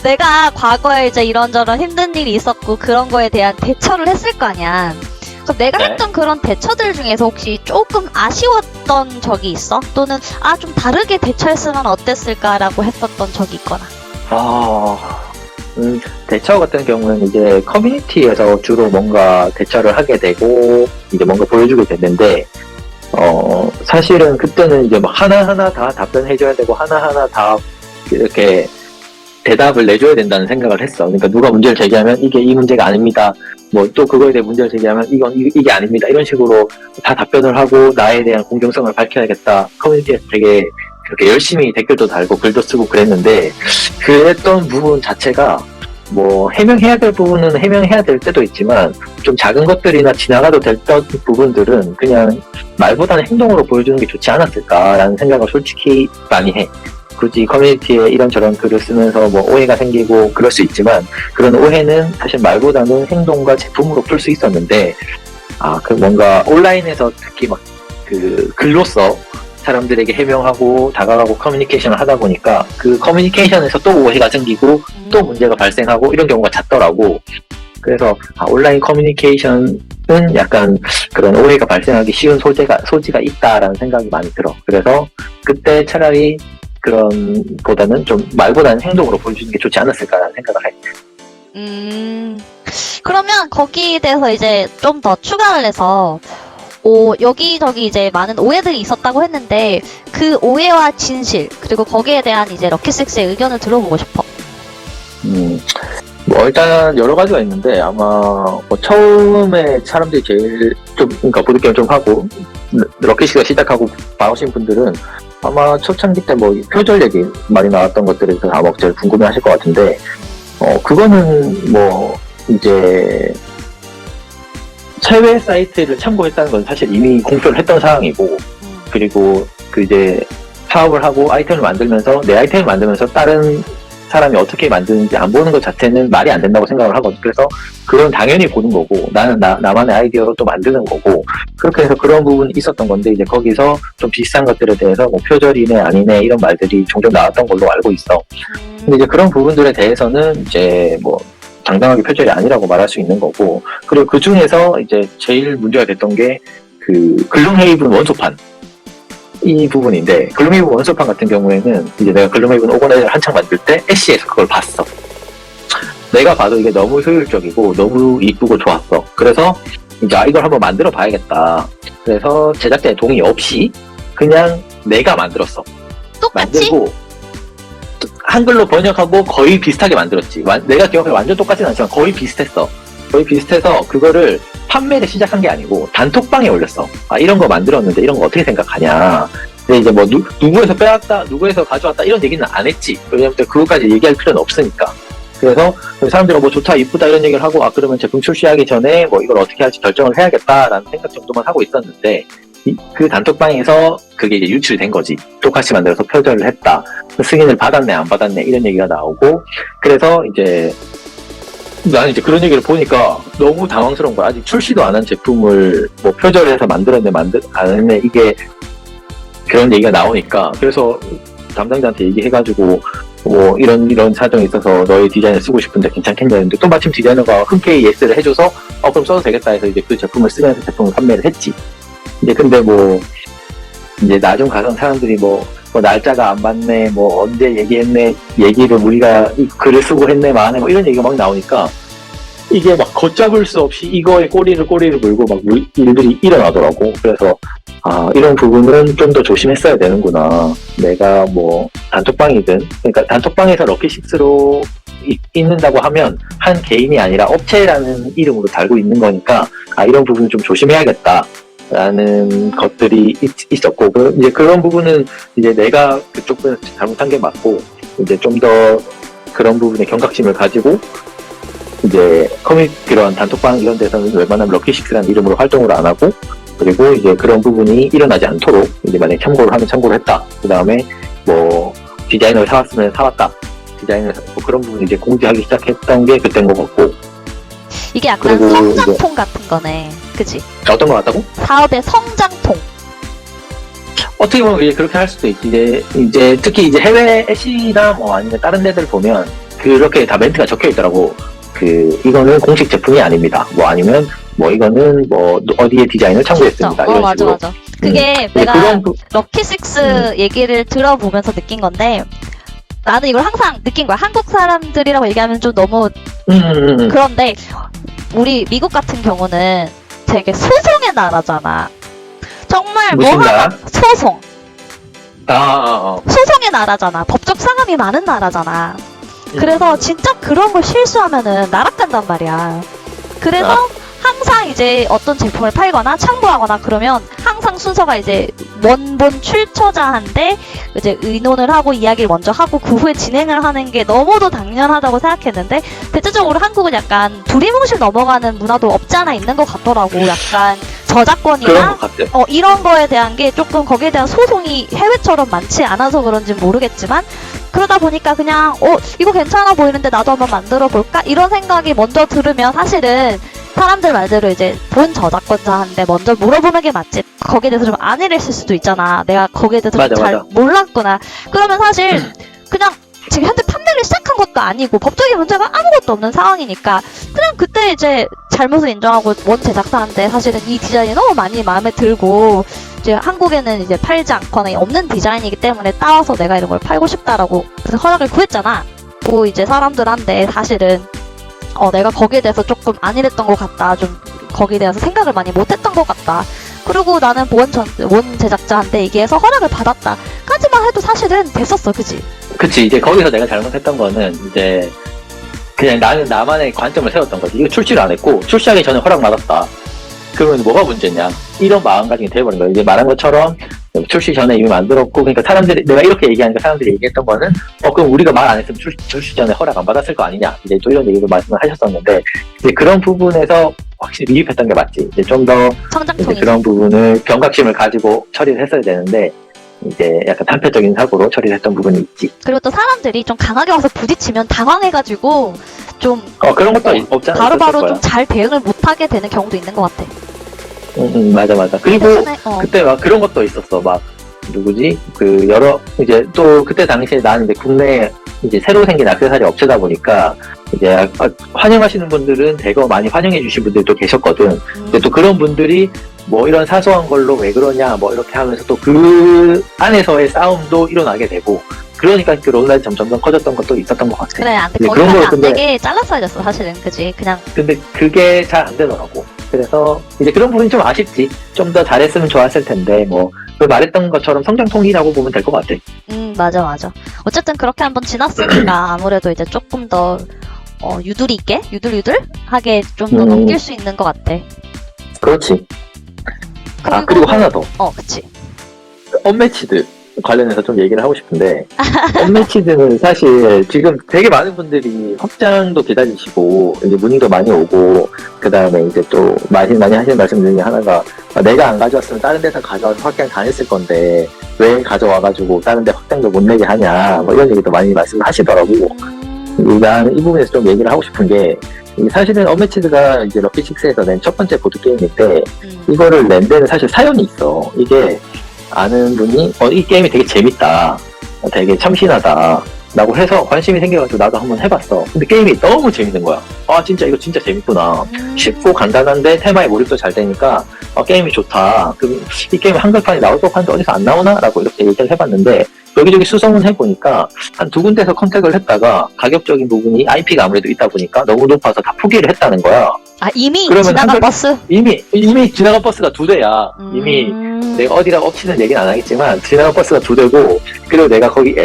내가 과거에 이제 이런저런 힘든 일이 있었고 그런 거에 대한 대처를 했을 거 아니야. 그럼 내가 네. 했던 그런 대처들 중에서 혹시 조금 아쉬웠던 적이 있어? 또는 좀 다르게 대처했으면 어땠을까라고 했었던 적이 있거나. 대처 같은 경우는 이제 커뮤니티에서 주로 뭔가 대처를 하게 되고 이제 뭔가 보여주게 됐는데 사실은 그때는 이제 막 하나하나 다 답변해줘야 되고 하나하나 다 이렇게 대답을 내줘야 된다는 생각을 했어. 그러니까 누가 문제를 제기하면 이게 이 문제가 아닙니다. 뭐 또 그거에 대해 문제를 제기하면 이게 아닙니다. 이런 식으로 다 답변을 하고 나에 대한 공정성을 밝혀야겠다. 커뮤니티에서 되게 그렇게 열심히 댓글도 달고 글도 쓰고 그랬는데 그랬던 부분 자체가 뭐 해명해야 될 부분은 해명해야 될 때도 있지만 좀 작은 것들이나 지나가도 됐던 부분들은 그냥 말보다는 행동으로 보여주는 게 좋지 않았을까라는 생각을 솔직히 많이 해. 굳이 커뮤니티에 이런저런 글을 쓰면서 뭐 오해가 생기고 그럴 수 있지만 그런 오해는 사실 말보다는 행동과 제품으로 풀 수 있었는데 그 뭔가 온라인에서 특히 막 그 글로써 사람들에게 해명하고 다가가고 커뮤니케이션을 하다 보니까 그 커뮤니케이션에서 또 오해가 생기고 또 문제가 발생하고 이런 경우가 잦더라고. 그래서 온라인 커뮤니케이션은 약간 그런 오해가 발생하기 쉬운 소지가 있다라는 생각이 많이 들어. 그래서 그때 차라리 그런 보다는 좀 말보다는 행동으로 보여주는 게 좋지 않았을까라는 생각을 해. 그러면 거기에 대해서 이제 좀 더 추가를 해서 여기저기 이제 많은 오해들이 있었다고 했는데 그 오해와 진실 그리고 거기에 대한 이제 럭키섹스의 의견을 들어보고 싶어. 뭐 일단 여러 가지가 있는데 아마 뭐 처음에 사람들이 제일 좀 그러니까 보드게임 좀 하고 럭키식스가 시작하고 봐오신 분들은 아마 초창기 때 뭐 표절 얘기 많이 나왔던 것들에 대해서 아마 제일 궁금해하실 것 같은데 그거는 뭐 이제 해외 사이트를 참고했다는 건 사실 이미 공표를 했던 상황이고 그리고 그 이제 사업을 하고 아이템을 만들면서 내 아이템을 만들면서 다른 사람이 어떻게 만드는지 안 보는 것 자체는 말이 안 된다고 생각을 하거든. 그래서 그건 당연히 보는 거고 나는 나만의 아이디어로 또 만드는 거고 그렇게 해서 그런 부분이 있었던 건데 이제 거기서 좀 비슷한 것들에 대해서 뭐 표절이네 아니네 이런 말들이 종종 나왔던 걸로 알고 있어. 근데 이제 그런 부분들에 대해서는 이제 뭐 당당하게 표절이 아니라고 말할 수 있는 거고 그리고 그 중에서 이제 제일 문제가 됐던 게 그 글룸헤이븐 원소판 이 부분인데 글룸헤이븐 원소판 같은 경우에는 이제 내가 글룸헤이븐 오거나이저를 한창 만들 때 애쉬에서 그걸 봤어. 내가 봐도 이게 너무 효율적이고 너무 이쁘고 좋았어. 그래서 이제 이걸 한번 만들어 봐야겠다. 그래서 제작자의 동의 없이 그냥 내가 만들었어. 똑같이? 만들고 한글로 번역하고 거의 비슷하게 만들었지. 내가 기억해 완전 똑같진 않지만 거의 비슷했어. 거의 비슷해서 그거를 판매를 시작한 게 아니고 단톡방에 올렸어. 이런 거 만들었는데 이런 거 어떻게 생각하냐. 근데 이제 뭐 누구에서 빼왔다, 누구에서 가져왔다 이런 얘기는 안 했지. 왜냐면 그거까지 얘기할 필요는 없으니까. 그래서 사람들이 뭐 좋다, 이쁘다 이런 얘기를 하고 그러면 제품 출시하기 전에 뭐 이걸 어떻게 할지 결정을 해야겠다라는 생각 정도만 하고 있었는데 그 단톡방에서 그게 이제 유출이 된 거지. 똑같이 만들어서 표절을 했다. 승인을 받았네, 안 받았네 이런 얘기가 나오고 그래서 이제 나는 이제 그런 얘기를 보니까 너무 당황스러운 거야. 아직 출시도 안 한 제품을 뭐 표절해서 만들었네, 안 했네, 이게 그런 얘기가 나오니까. 그래서 담당자한테 얘기해가지고, 뭐, 이런 사정이 있어서 너의 디자인을 쓰고 싶은데 괜찮겠냐 했는데 또 마침 디자이너가 흔쾌히 예스를 해줘서, 그럼 써도 되겠다 해서 이제 그 제품을 쓰면서 제품을 판매를 했지. 이제 근데 뭐, 이제 나중 가서 사람들이 뭐 날짜가 안 맞네, 뭐 언제 얘기했네, 얘기를 우리가 글을 쓰고 했네, 마네, 뭐 이런 얘기가 막 나오니까 이게 막 걷잡을 수 없이 이거에 꼬리를 물고 막 일들이 일어나더라고. 그래서 이런 부분은 좀 더 조심했어야 되는구나. 내가 뭐 단톡방이든, 그러니까 단톡방에서 럭키식스로 있는다고 하면 한 개인이 아니라 업체라는 이름으로 달고 있는 거니까 이런 부분은 좀 조심해야겠다. 라는 것들이 있었고, 이제 그런 부분은 이제 내가 그쪽 분에서 잘못한 게 맞고, 이제 좀 더 그런 부분에 경각심을 가지고, 이제 커뮤니티 그런 단톡방 이런 데서는 웬만하면 럭키식스라는 이름으로 활동을 안 하고, 그리고 이제 그런 부분이 일어나지 않도록 이제 만약에 참고를 하면 참고를 했다. 그 다음에 뭐 디자이너를 사왔으면 사왔다. 디자이너 뭐 그런 부분 이제 공지하기 시작했던 게 그때인 것 같고. 이게 약간 그리고 성장통 같은 거네. 그치? 어떤 것 같다고? 사업의 성장통. 어떻게 보면 이제 그렇게 할 수도 있지. 이제 특히 이제 해외 애쉬나 뭐 아니면 다른 데들 보면 그렇게 다 멘트가 적혀 있더라고. 이거는 공식 제품이 아닙니다. 뭐 아니면 뭐 이거는 뭐 어디에 디자인을 참고했습니다. 이런 맞아, 식으로. 맞아. 그게 근데 내가 럭키식스 얘기를 들어보면서 느낀 건데, 나는 이걸 항상 느낀 거야. 한국 사람들이라고 얘기하면 좀 너무 그런데, 우리 미국 같은 경우는 되게 소송의 나라잖아. 정말 뭐 무슨 나라? 하나 소송. 아. 소송의 나라잖아. 법적 상함이 많은 나라잖아. 그래서 진짜 그런 걸 실수하면은 나락간단 말이야. 그래서 항상 이제 어떤 제품을 팔거나 참고하거나 그러면 항상 순서가 이제 원본 출처자한테 이제 의논을 하고 이야기를 먼저 하고 그 후에 진행을 하는 게 너무도 당연하다고 생각했는데, 대체적으로 한국은 약간 두리뭉실 넘어가는 문화도 없지 않아 있는 것 같더라고. 약간 그런 저작권이나 것 같아. 이런 거에 대한 게 조금 거기에 대한 소송이 해외처럼 많지 않아서 그런지 모르겠지만, 그러다 보니까 그냥 이거 괜찮아 보이는데 나도 한번 만들어 볼까? 이런 생각이 먼저 들으면 사실은 사람들 말대로 이제 본 저작권자한테 먼저 물어보는 게 맞지. 거기에 대해서 좀 안일했을 수도 있잖아. 내가 거기에 대해서 맞아, 잘 맞아. 몰랐구나. 그러면 사실 그냥 지금 현재 판매를 시작한 것도 아니고 법적인 문제가 아무것도 없는 상황이니까 그냥 그때 이제 잘못을 인정하고 원 제작사한테 사실은 이 디자인이 너무 많이 마음에 들고 이제 한국에는 이제 팔지 않거나 없는 디자인이기 때문에 따와서 내가 이런 걸 팔고 싶다라고 그래서 허락을 구했잖아. 그 이제 사람들한테 사실은 내가 거기에 대해서 조금 안일했던 것 같다. 좀 거기에 대해서 생각을 많이 못했던 것 같다. 그리고 나는 원 제작자한테 얘기해서 허락을 받았다. 까지만 해도 사실은 됐었어. 그치? 그치. 이제 거기서 내가 잘못했던 거는 이제 그냥 나는 나만의 관점을 세웠던 거지. 이거 출시를 안 했고 출시하기 전에 허락 받았다. 그러면 뭐가 문제냐? 이런 마음가짐이 돼버린 거야. 이제 말한 것처럼 출시 전에 이미 만들었고, 그러니까 사람들이 내가 이렇게 얘기하니까 사람들이 얘기했던 거는 그럼 우리가 말 안 했으면 출시 전에 허락 안 받았을 거 아니냐? 이제 또 이런 얘기도 말씀을 하셨었는데, 이제 그런 부분에서 확실히 미흡했던 게 맞지. 이제 좀 더 성장통이 그런 부분을 경각심을 가지고 처리를 했어야 되는데, 이제 약간 단편적인 사고로 처리를 했던 부분이 있지. 그리고 또 사람들이 좀 강하게 와서 부딪히면 당황해가지고 좀 그런 것도 없잖아. 바로바로 좀 잘 대응을 못하게 되는 경우도 있는 것 같아. 맞아. 그리고 예전에, 그때 막 그런 것도 있었어. 막 누구지? 이제 또 그때 당시에 나는 이제 국내에 이제 새로 생긴 액세서리 업체다 보니까 이제 환영하시는 분들은 대거 많이 환영해 주신 분들도 계셨거든. 근데 또 그런 분들이 뭐 이런 사소한 걸로 왜 그러냐 뭐 이렇게 하면서 또 그 안에서의 싸움도 일어나게 되고, 그러니까 그 론라인 점점 커졌던 것도 있었던 것 같아. 그래, 안 돼. 네, 거기까지 그런 안 거 근데- 되게 잘랐어야 됐어, 사실은. 그지? 그냥. 근데 그게 잘 안 되더라고. 그래서 이제 그런 부분이 좀 아쉽지. 좀 더 잘했으면 좋았을 텐데 뭐 그 말했던 것처럼 성장통이라고 보면 될 것 같아. 맞아. 어쨌든 그렇게 한번 지났으니까 아무래도 이제 조금 더, 유두리 있게? 유들유들하게 좀 더 넘길 수 있는 것 같아. 그렇지. 그리고 하나 더. 그치. 언매치드 관련해서 좀 얘기를 하고 싶은데, 언매치드는 사실 지금 되게 많은 분들이 확장도 기다리시고 이제 문의도 많이 오고, 그 다음에 이제 또 많이 하시는 말씀 중에 하나가 내가 안 가져왔으면 다른 데서 가져와서 확장 다 했을 건데 왜 가져와가지고 다른 데 확장도 못 내게 하냐, 뭐 이런 얘기도 많이 말씀을 하시더라고. 나는 이 부분에서 좀 얘기를 하고 싶은 게, 사실은 언매치드가 이제 럭키식스에서 낸 첫 번째 보드게임인데 이거를 낸 데는 사실 사연이 있어. 이게 아는 분이 이 게임이 되게 재밌다, 되게 참신하다 라고 해서 관심이 생겨가지고 나도 한번 해봤어. 근데 게임이 너무 재밌는 거야. 진짜 이거 진짜 재밌구나. 쉽고 간단한데 테마에 몰입도 잘 되니까 게임이 좋다. 그럼 이 게임 한글판이 나올 법한데 어디서 안 나오나? 라고 이렇게 얘기를 해봤는데, 여기저기 수소문 해보니까 한 2군데서 컨택을 했다가 가격적인 부분이 IP가 아무래도 있다 보니까 너무 높아서 다 포기를 했다는 거야. 이미 그러면 지나간 버스? 이미 지나간 버스가 2대야. 이미 내가 어디라고 억지는 얘기는 안 하겠지만 지나간 버스가 2대고, 그리고 내가 거기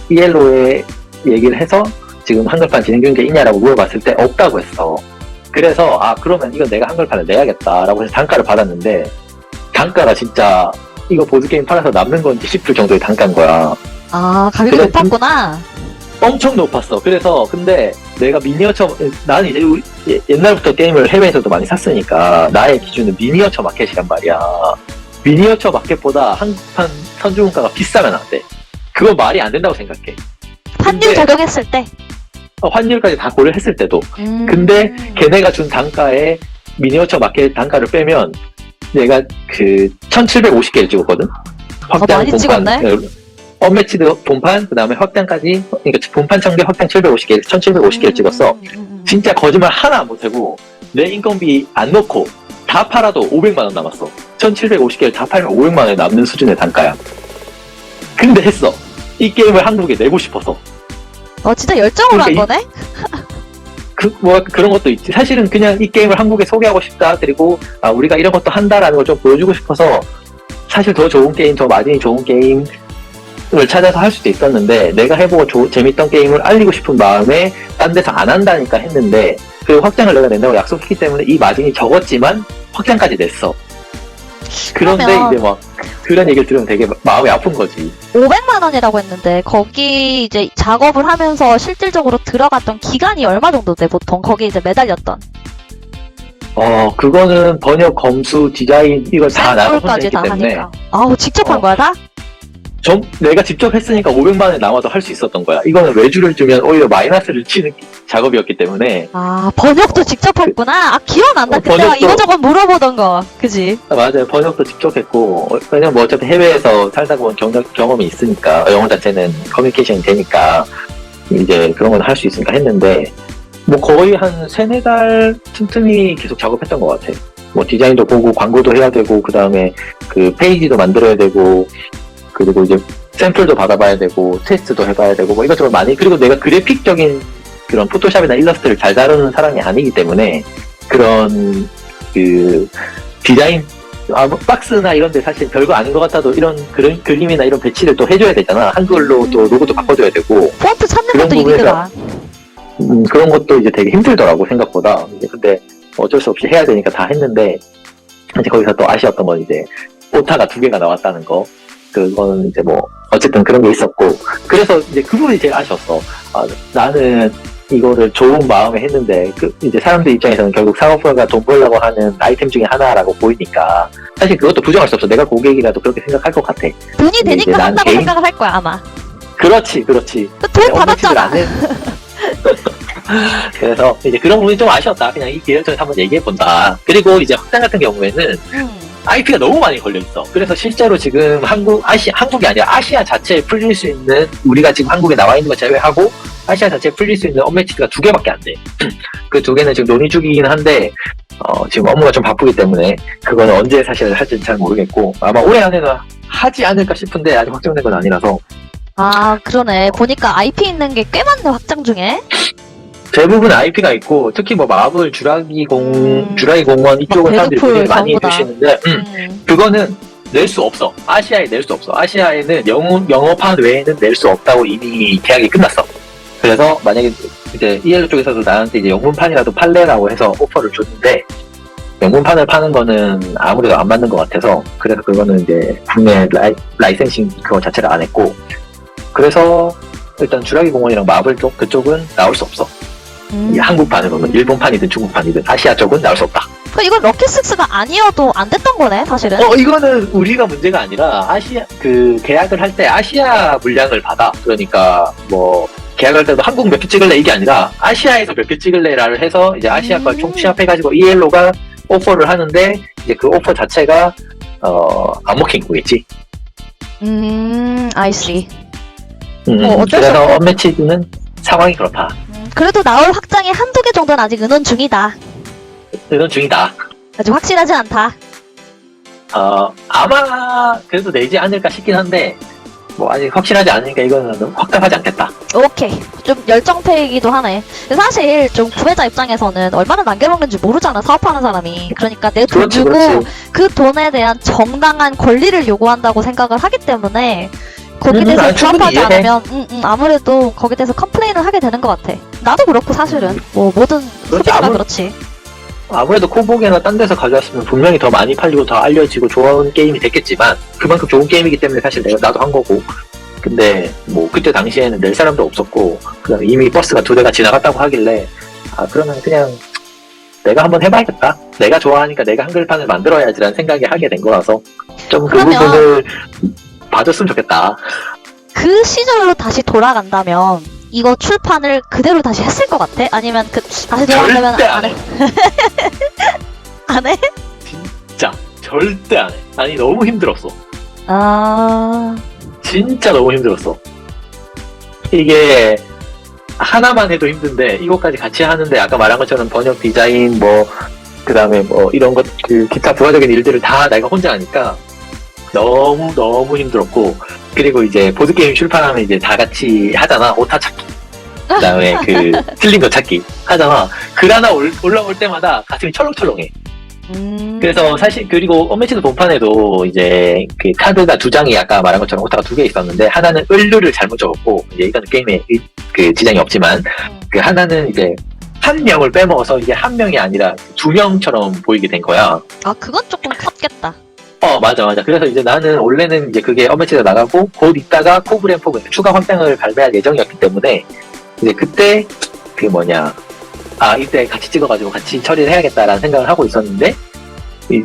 ELO에 얘기를 해서 지금 한글판 진행 중인 게 있냐라고 물어봤을 때 없다고 했어. 그래서 그러면 이건 내가 한글판을 내야겠다라고 해서 단가를 받았는데, 단가가 진짜 이거 보드게임 팔아서 남는 건지 싶을 정도의 단가인 거야. 가격이 그래, 높았구나. 엄청 높았어. 그래서 근데 내가 미니어처, 나는 이제 옛날부터 게임을 해외에서도 많이 샀으니까 나의 기준은 미니어처 마켓이란 말이야. 미니어처 마켓보다 한국판 선주문가가 비싸면 안 돼. 그건 말이 안 된다고 생각해. 환율 근데- 적용했을 때. 환율까지 다 고려했을 때도. 근데 걔네가 준 단가에 미니어처 마켓 단가를 빼면 내가 그 1750개를 찍었거든? 많이 찍었네? 언매치드 본판, 그 다음에 확장까지, 그러니까 본판 1000개, 확장 750개, 1750개를 찍었어. 진짜 거짓말 하나 못하고 내 인건비 안 넣고 다 팔아도 500만원 남았어. 1750개를 다 팔면 500만원이 남는 수준의 단가야. 근데 했어. 이 게임을 한국에 내고 싶어서. 진짜 열정으로 한 그러니까 거네? 그런 것도 있지. 사실은 그냥 이 게임을 한국에 소개하고 싶다. 그리고, 우리가 이런 것도 한다라는 걸 좀 보여주고 싶어서 사실 더 좋은 게임, 더 마진이 좋은 게임을 찾아서 할 수도 있었는데 내가 해보고 재밌던 게임을 알리고 싶은 마음에 딴 데서 안 한다니까 했는데 그 확장을 내가 낸다고 약속했기 때문에 이 마진이 적었지만 확장까지 냈어. 그런데 그러면- 이제 막 그런 얘기를 들으면 되게 마음이 아픈 거지. 500만 원이라고 했는데 거기 이제 작업을 하면서 실질적으로 들어갔던 기간이 얼마 정도 돼? 보통 거기 이제 매달렸던 그거는 번역, 검수, 디자인 이걸 다 나도 혼자 샘플까지 했기 다 때문에 하니까. 아우 직접 한 어. 거야 다? 내가 직접 했으니까 500만 원이 남아도 할 수 있었던 거야. 이거는 외주를 주면 오히려 마이너스를 치는 작업이었기 때문에 번역도 직접 했구나. 기억난다. 그때 내가 번역도- 이거저거 물어보던 거. 그지? 맞아요. 번역도 직접 했고 왜냐면 뭐 어차피 해외에서 살다 보면 경험이 있으니까 영어 자체는 커뮤니케이션이 되니까 이제 그런 건 할 수 있으니까 했는데 뭐 거의 한 3-4달 틈틈이 계속 작업했던 것 같아. 뭐 디자인도 보고 광고도 해야 되고 그 다음에 그 페이지도 만들어야 되고 그리고 이제 샘플도 받아봐야 되고 테스트도 해봐야 되고 뭐 이것저것 많이. 그리고 내가 그래픽적인 그런 포토샵이나 일러스트를 잘 다루는 사람이 아니기 때문에 그런 그 디자인 뭐 박스나 이런 데 사실 별거 아닌 것 같아도 이런 그런 그림이나 이런 배치를 또 해줘야 되잖아. 한글로 또 로고도 바꿔줘야 되고 폰트 찾는 그런 것도 힘들더라. 그런 것도 이제 되게 힘들더라고 생각보다. 이제 근데 어쩔 수 없이 해야 되니까 다 했는데 이제 거기서 또 아쉬웠던 건 이제 오타가 2개가 나왔다는 거. 그거는 이제 뭐 어쨌든 그런 게 있었고 그래서 이제 그 부분이 제일 아쉬웠어. 나는 이거를 좋은 마음에 했는데 이제 사람들 입장에서는 결국 상업화가 돈 벌려고 하는 아이템 중에 하나라고 보이니까 사실 그것도 부정할 수 없어. 내가 고객이라도 그렇게 생각할 것 같아. 돈이 근데 이제 되니까 난 한다고 개인- 생각을 할 거야 아마. 그렇지. 돈 받았잖아. 안 해. 그래서 이제 그런 부분이 좀 아쉬웠다. 그냥 이 기회를 통해서 한번 얘기해 본다. 그리고 이제 확장 같은 경우에는 IP가 너무 많이 걸려 있어. 그래서 실제로 지금 한국이 아니라 아시아 자체에 풀릴 수 있는 우리가 지금 한국에 나와 있는 거 제외하고 아시아 자체에 풀릴 수 있는 언매치드가 2개밖에 안 돼. 그 2개는 지금 논의 중이긴 한데 지금 업무가 좀 바쁘기 때문에 그거는 언제 사실 할지 잘 모르겠고 아마 올해 안에는 하지 않을까 싶은데 아직 확정된 건 아니라서 그러네. 보니까 IP 있는 게 꽤 많네 확장 중에. 대부분 IP가 있고 특히 뭐 마블 주라기 공원 이쪽은 사람들이 데드풀 되게 많이 전부 다. 해주시는데 그거는 낼 수 없어. 아시아에 낼 수 없어. 아시아에는 영어판 외에는 낼 수 없다고 이미 계약이 끝났어. 그래서 만약에 이제 EL 쪽에서도 나한테 이제 영문판이라도 팔래라고 해서 오퍼를 줬는데 영문판을 파는 거는 아무래도 안 맞는 것 같아서 그래서 그거는 이제 국내 라이센싱 그거 자체를 안 했고 그래서 일단 주라기 공원이랑 마블 쪽 그쪽은 나올 수 없어. 이 한국판으로는 일본판이든 중국판이든 아시아 쪽은 나올 수 없다. 이건 럭키식스가 아니어도 안 됐던 거네 사실은. 이거는 우리가 문제가 아니라 아시아 계약을 할 때 아시아 물량을 받아. 그러니까 뭐 계약할 때도 한국 몇 개 찍을래 이게 아니라 아시아에서 몇 개 찍을래를 해서 이제 아시아 걸 총 취합해가지고 EL로가 오퍼를 하는데 이제 그 오퍼 자체가 안 먹힌 거겠지. I see. 어쩔 수 그래서 없고. 언매치드는 상황이 그렇다. 그래도 나올 확장이 한두 개 정도는 아직 의논 중이다. 의논 중이다. 아직 확실하지 않다. 아마 그래도 내지 않을까 싶긴 한데 뭐 아직 확실하지 않으니까 이거는 확답하지 않겠다. 오케이. 좀 열정페이기도 하네. 근데 사실 좀 구매자 입장에서는 얼마나 남겨먹는지 모르잖아, 사업하는 사람이. 그러니까 내 돈 그렇지, 주고 그렇지. 그 돈에 대한 정당한 권리를 요구한다고 생각을 하기 때문에 거기에 대해서 충분히 부합하지 이해해. 않으면 아무래도 거기에 대해서 컴플레인을 하게 되는 것 같아. 나도 그렇고 사실은 뭐 모든 소비자가 그렇지. 아무래도 코보게나 딴 데서 가져왔으면 분명히 더 많이 팔리고 더 알려지고 좋은 게임이 됐겠지만 그만큼 좋은 게임이기 때문에 사실 나도 한 거고 근데 뭐 그때 당시에는 낼 사람도 없었고 그다음에 이미 버스가 2대가 지나갔다고 하길래 그러면 그냥 내가 한번 해봐야겠다. 내가 좋아하니까 내가 한글판을 만들어야지라는 생각이 하게 된 거라서 좀 그 그러면- 부분을 봐줬으면 좋겠다. 그 시절로 다시 돌아간다면 이거 출판을 그대로 다시 했을 것 같아? 아니면 다시 돌아간다면 절대 안 해. 안 해? 진짜 절대 안 해. 아니 너무 힘들었어. 아, 진짜 너무 힘들었어. 이게 하나만 해도 힘든데 이것까지 같이 하는데 아까 말한 것처럼 번역 디자인 뭐 그다음에 뭐 이런 것 그 기타 부가적인 일들을 다 내가 혼자 하니까 너무 힘들었고 그리고 이제 보드게임 출판하면 이제 다 같이 하잖아. 오타 찾기 그다음에 그 틀린 거 찾기 하잖아. 글 하나 올라올 때마다 가슴이 철렁철렁해. 그래서 사실 그리고 언매치드 본판에도 이제 그 카드가 2장이 아까 말한 것처럼 오타가 2개 있었는데 하나는 을류를 잘못 적었고 이제 이거는 게임에 그 지장이 없지만 그 하나는 이제 한 명을 빼먹어서 이게 한 명이 아니라 2명처럼 보이게 된 거야. 아, 그건 조금 컸겠다. 맞아. 그래서 이제 나는 원래는 이제 그게 언매치드 나가고 곧 있다가 코브랜포그 추가 확장을 발매할 예정이었기 때문에 이제 그때 그 이때 같이 찍어가지고 같이 처리를 해야겠다라는 생각을 하고 있었는데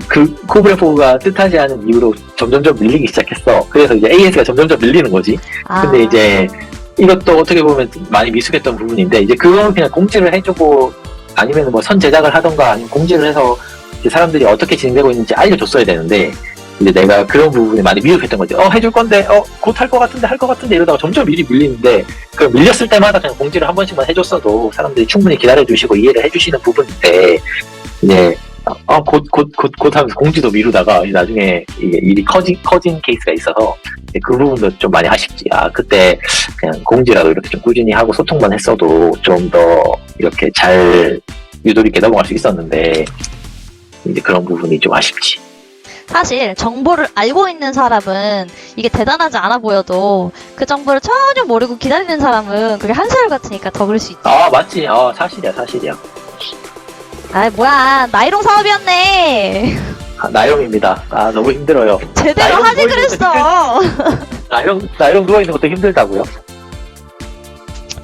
그 코브랜포그가 뜻하지 않은 이유로 점점점 밀리기 시작했어. 그래서 이제 AS가 점점점 밀리는 거지. 근데 이제 이것도 어떻게 보면 많이 미숙했던 부분인데 이제 그건 그냥 공지를 해주고 아니면 뭐 선 제작을 하던가 아니면 공지를 해서 이제 사람들이 어떻게 진행되고 있는지 알려줬어야 되는데 이제 내가 그런 부분에 많이 미흡했던 거지. 해줄 건데 곧 할 것 같은데 이러다가 점점 미리 밀리는데 그럼 밀렸을 때마다 그냥 공지를 한 번씩만 해줬어도 사람들이 충분히 기다려주시고 이해를 해주시는 부분인데 이제 곧 하면서 공지도 미루다가 나중에 이게 일이 커진 케이스가 있어서 그 부분도 좀 많이 아쉽지. 그때 그냥 공지라도 이렇게 좀 꾸준히 하고 소통만 했어도 좀 더 이렇게 잘 유도리 있게 넘어갈 수 있었는데 이제 그런 부분이 좀 아쉽지. 사실 정보를 알고 있는 사람은 이게 대단하지 않아 보여도 그 정보를 전혀 모르고 기다리는 사람은 그게 한술 같으니까 더 그럴 수 있지. 맞지. 사실이야. 아, 뭐야, 나이롱 사업이었네. 나영입니다. 너무 힘들어요. 제대로 나이롱 하지 누워있는 그랬어. 나영 누워있는 것도 힘들다고요?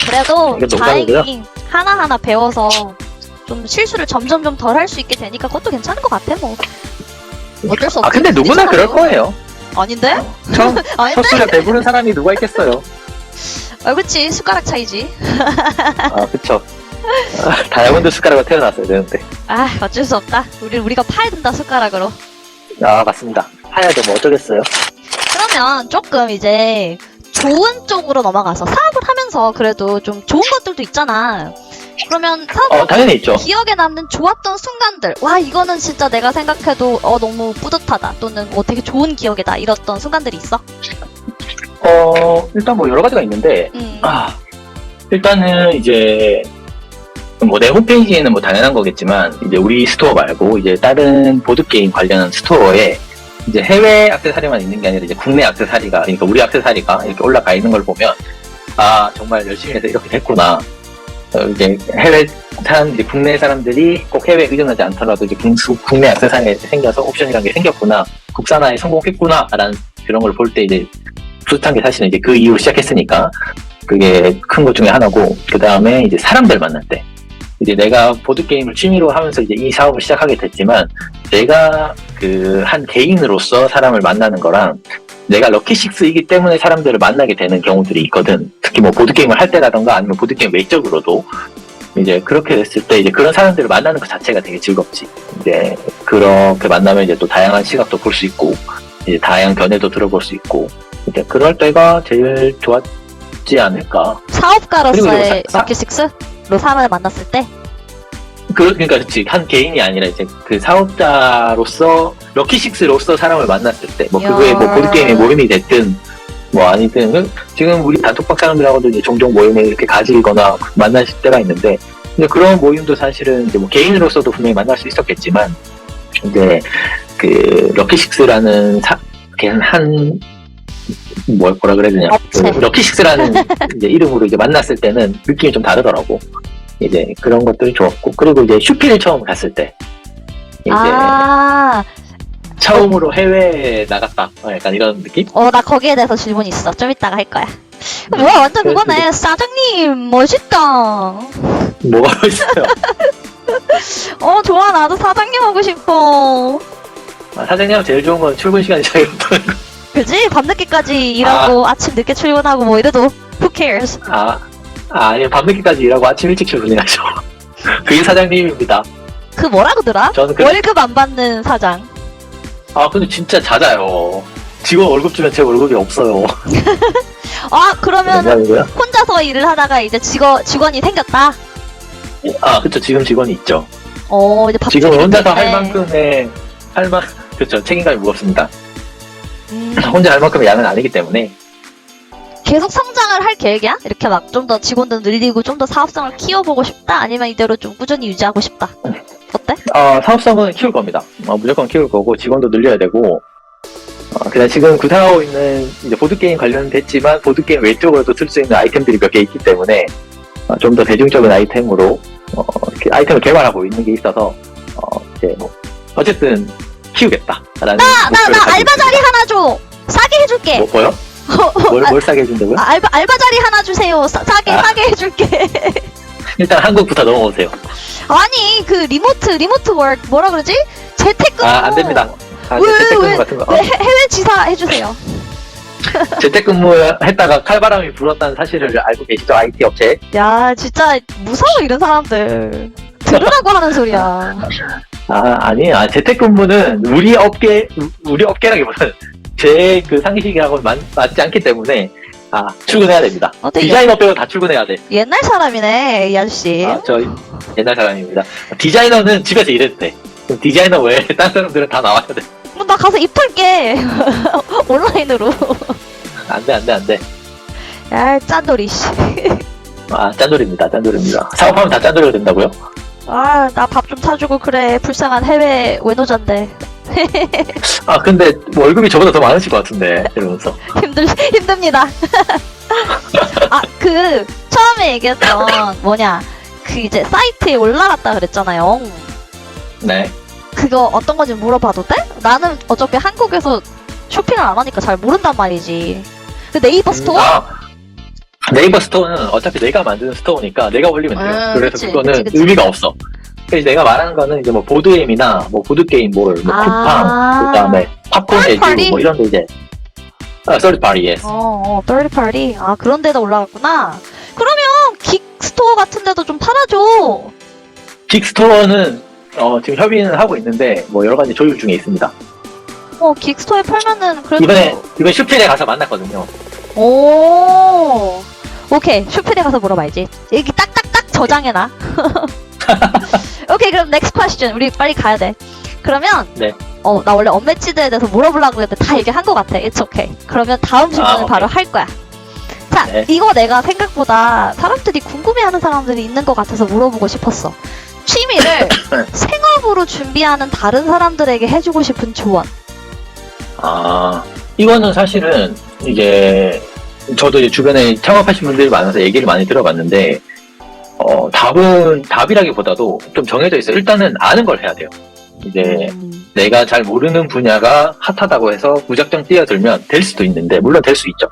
그래도 이게 농담이고요? 다행히 하나하나 배워서 좀 실수를 점점 덜 할 수 있게 되니까 그것도 괜찮은 것 같아, 뭐. 어쩔 수 없어. 근데 누구나 그럴 거예요. 아닌데? 아닌데? 첫 술에 배부른 사람이 누가 있겠어요? 그치. 숟가락 차이지. 그쵸. 다이아몬드 숟가락으로 태어났어야 되는데. 어쩔 수 없다. 우리가 파야 된다, 숟가락으로. 맞습니다. 파야죠, 뭐 어쩌겠어요. 그러면 조금 이제 좋은 쪽으로 넘어가서 사업을 하면서 그래도 좀 좋은 것들도 있잖아. 그러면 사업 당연히 있죠. 기억에 남는 좋았던 순간들. 와, 이거는 진짜 내가 생각해도 너무 뿌듯하다. 또는 되게 좋은 기억이다. 이랬던 순간들이 있어? 일단 뭐 여러 가지가 있는데, 음. 일단은 이제 뭐 내 홈페이지에는 뭐 당연한 거겠지만 이제 우리 스토어 말고 이제 다른 보드게임 관련 스토어에 이제 해외 액세서리만 있는 게 아니라 이제 국내 액세서리가, 그러니까 우리 액세서리가 이렇게 올라가 있는 걸 보면 정말 열심히 해서 이렇게 됐구나. 이제 이제 국내 사람들이 꼭 해외에 의존하지 않더라도 이제 국내 액세서리가 생겨서 옵션이라는 게 생겼구나. 국산화에 성공했구나. 라는 그런 걸 볼 때 이제 뿌듯한 게 사실은 이제 그 이후로 시작했으니까 그게 큰 것 중에 하나고, 그 다음에 이제 사람들 만날 때. 이제 내가 보드게임을 취미로 하면서 이제 이 사업을 시작하게 됐지만, 내가 한 개인으로서 사람을 만나는 거랑, 내가 럭키식스이기 때문에 사람들을 만나게 되는 경우들이 있거든. 특히 뭐 보드게임을 할 때라던가 아니면 보드게임 외적으로도. 이제 그렇게 됐을 때 이제 그런 사람들을 만나는 것 자체가 되게 즐겁지. 이제 그렇게 만나면 이제 또 다양한 시각도 볼 수 있고, 이제 다양한 견해도 들어볼 수 있고, 이제 그럴 때가 제일 좋았지 않을까. 사업가로서의 럭키식스로 사람을 만났을 때? 그러니까 그치. 한 개인이 아니라 이제 그 사업자로서 럭키식스로서 사람을 만났을 때, 뭐 그게 뭐 보드게임의 모임이 됐든 뭐 아니든, 지금 우리 단톡방 사람들하고도 이제 종종 모임을 이렇게 가지거나 만나실 때가 있는데, 근데 그런 모임도 사실은 이제 뭐 개인으로서도 분명히 만날 수 있었겠지만, 이제 그 럭키식스라는 뭐라 그래야 되냐. 럭키식스라는 이제 이름으로 이제 만났을 때는 느낌이 좀 다르더라고. 이제 그런 것들이 좋았고, 그리고 이제 슈피를 처음 갔을 때, 이제 처음으로 해외에 나갔다. 약간 이런 느낌? 나 거기에 대해서 질문 있어. 좀 이따가 할 거야. 뭐야, 완전 그거네. 사장님, 멋있다. 뭐가 있어요? 좋아. 나도 사장님 하고 싶어. 사장님 제일 좋은 건 출근 시간이 자유롭다는 거. 그지? 밤늦게까지 일하고 아침 늦게 출근하고 뭐 이래도 who cares? 아니 밤늦게까지 일하고 아침 일찍 출근해야죠. 그게 사장님입니다. 그 뭐라고더라? 저는 월급 안 받는 사장. 근데 진짜 잦아요. 직원 월급 주면 제 월급이 없어요. 그러면 농담이고요. 혼자서 일을 하다가 이제 직원이 생겼다. 그쵸. 지금 직원이 있죠. 이제 밥 지금 혼자서 때문에. 할 만큼의 그쵸. 책임감이 무겁습니다. 음, 혼자 할 만큼의 양은 아니기 때문에. 계속 성장을 할 계획이야? 이렇게 막 좀 더 직원도 늘리고 좀 더 사업성을 키워보고 싶다? 아니면 이대로 좀 꾸준히 유지하고 싶다? 어때? 사업성은 키울 겁니다. 무조건 키울 거고, 직원도 늘려야 되고, 그냥 지금 구사하고 있는 이제 보드게임 관련됐지만, 보드게임 외적으로도 쓸 수 있는 아이템들이 몇 개 있기 때문에, 좀 더 대중적인 아이템으로, 이렇게 아이템을 개발하고 있는 게 있어서, 이제 어쨌든, 키우겠다. 나 알바 자리 하나 줘! 싸게 해줄게! 뭐요? 뭘 싸게 해준다고요? 알바 자리 하나 주세요! 싸게 해줄게! 일단 한국부터 넘어오세요. 아니, 그 리모트 월, 뭐라 그러지? 재택근무! 안 됩니다. 왜, 재택근무 같은 거. 네, 해외 지사 해주세요. 재택근무 했다가 칼바람이 불었다는 사실을 알고 계시죠? IT 업체? 야, 진짜 무서워, 이런 사람들. 들으라고 하는 소리야. 아니에요. 재택근무는 우리 업계라기보다는 제 그 상식이랑은 맞지 않기 때문에, 출근해야 됩니다. 디자이너 빼고 다 출근해야 돼. 옛날 사람이네, 이 아저씨. 저 옛날 사람입니다. 디자이너는 집에서 일해도 돼. 그럼 디자이너 외에 딴 사람들은 다 나와야 돼. 나 가서 입 털게. 온라인으로. 안 돼. 야, 짠돌이, 씨. 짠돌입니다. 사업하면 다 짠돌이가 된다고요? 나 밥 좀 사주고 그래. 불쌍한 해외 외노자인데. 근데 월급이 저보다 더 많으실 것 같은데, 이러면서. 힘듭니다. 처음에 얘기했던, 그 이제 사이트에 올라갔다 그랬잖아요. 네. 그거 어떤 건지 물어봐도 돼? 나는 어차피 한국에서 쇼핑을 안 하니까 잘 모른단 말이지. 그 네이버 스토어? 네이버 스토어는 어차피 내가 만드는 스토어니까 내가 올리면 돼요. 그래서 그치, 그거는 그치. 의미가 없어. 그래서 내가 말하는 거는 이제 보드게임이나 보드게임 쿠팡, 그다음에 팝콘 Third 에듀 party? 이런 데 이제 third party, yes. third party. 그런 데다 올라갔구나. 그러면 긱스토어 같은 데도 좀 팔아줘. 긱스토어는 지금 협의는 하고 있는데 여러 가지 조율 중에 있습니다. 긱스토어에 팔면은 그래도 이번 슈필에 가서 만났거든요. 오케이. 슈필에 가서 물어봐야지. 여기 딱딱딱 저장해놔. 오케이, 그럼 next question. 우리 빨리 가야 돼. 그러면 네. 나 원래 언매치드에 대해서 물어보려고 했는데 다 얘기한 것 같아. It's okay. 그러면 다음 질문을 오케이. 바로 할 거야. 자, 네. 이거 내가 생각보다 사람들이 궁금해하는 사람들이 있는 것 같아서 물어보고 싶었어. 취미를 생업으로 준비하는 다른 사람들에게 해주고 싶은 조언. 이거는 사실은 이제 저도 이제 주변에 창업하신 분들이 많아서 얘기를 많이 들어봤는데 답이라기보다도 좀 정해져 있어요. 일단은 아는 걸 해야 돼요. 이제 내가 잘 모르는 분야가 핫하다고 해서 무작정 뛰어들면 될 수도 있는데, 물론 될 수 있죠.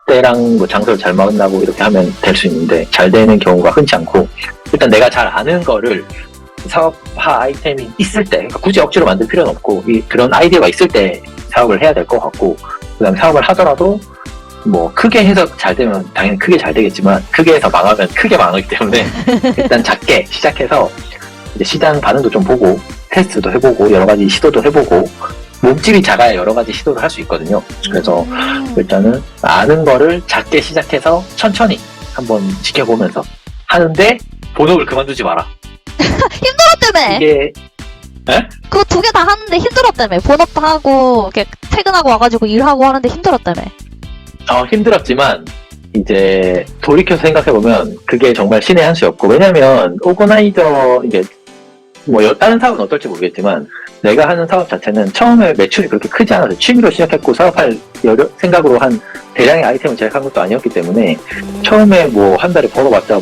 때랑 장소를 잘 만나고 이렇게 하면 될 수 있는데 잘 되는 경우가 흔치 않고, 일단 내가 잘 아는 거를 사업화 아이템이 있을 때, 그러니까 굳이 억지로 만들 필요는 없고 그런 아이디어가 있을 때 사업을 해야 될 것 같고, 그 다음에 사업을 하더라도 크게 해서 잘 되면 당연히 크게 잘 되겠지만, 크게 해서 망하면 크게 망하기 때문에 일단 작게 시작해서 이제 시장 반응도 좀 보고 테스트도 해보고 여러 가지 시도도 해보고, 몸집이 작아야 여러 가지 시도를 할 수 있거든요. 그래서 일단은 아는 거를 작게 시작해서 천천히 한번 지켜보면서 하는데 본업을 그만두지 마라. 힘들었다며. 이게 그거 두 개 다 하는데 힘들었다며. 본업도 하고 이렇게 퇴근하고 와가지고 일하고 하는데 힘들었다며. 힘들었지만 이제 돌이켜서 생각해보면 그게 정말 신의 한 수였고, 왜냐면 오거나이저 이제 다른 사업은 어떨지 모르겠지만 내가 하는 사업 자체는 처음에 매출이 그렇게 크지 않아서 취미로 시작했고, 사업할 생각으로 한 대량의 아이템을 제작한 것도 아니었기 때문에 처음에 한 달에 벌어봤자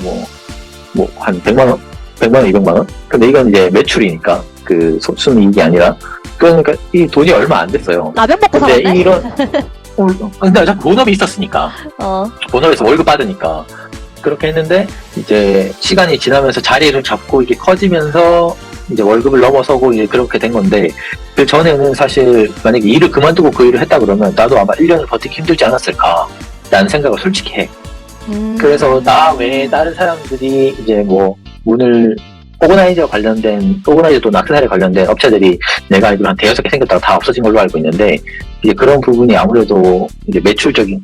한 100만원? 100만원, 200만원? 근데 이건 이제 매출이니까 그 순이익이 아니라 그러니까 이 돈이 얼마 안 됐어요. 라면 먹고 근데 살았네? 근데 어차피 본업이 있었으니까. 어. 본업에서 월급 받으니까. 그렇게 했는데, 이제 시간이 지나면서 자리를 잡고 이게 커지면서 이제 월급을 넘어서고 이제 그렇게 된 건데, 그 전에는 사실 만약에 일을 그만두고 그 일을 했다 그러면 나도 아마 1년을 버티기 힘들지 않았을까. 라는 생각을 솔직히 해. 그래서 나 외에 다른 사람들이 이제 뭐 문을 오거나이저 또 낙스날에 관련된 업체들이 내가 알기로 한 5-6개 생겼다가 다 없어진 걸로 알고 있는데, 이제 그런 부분이 아무래도 이제 매출적인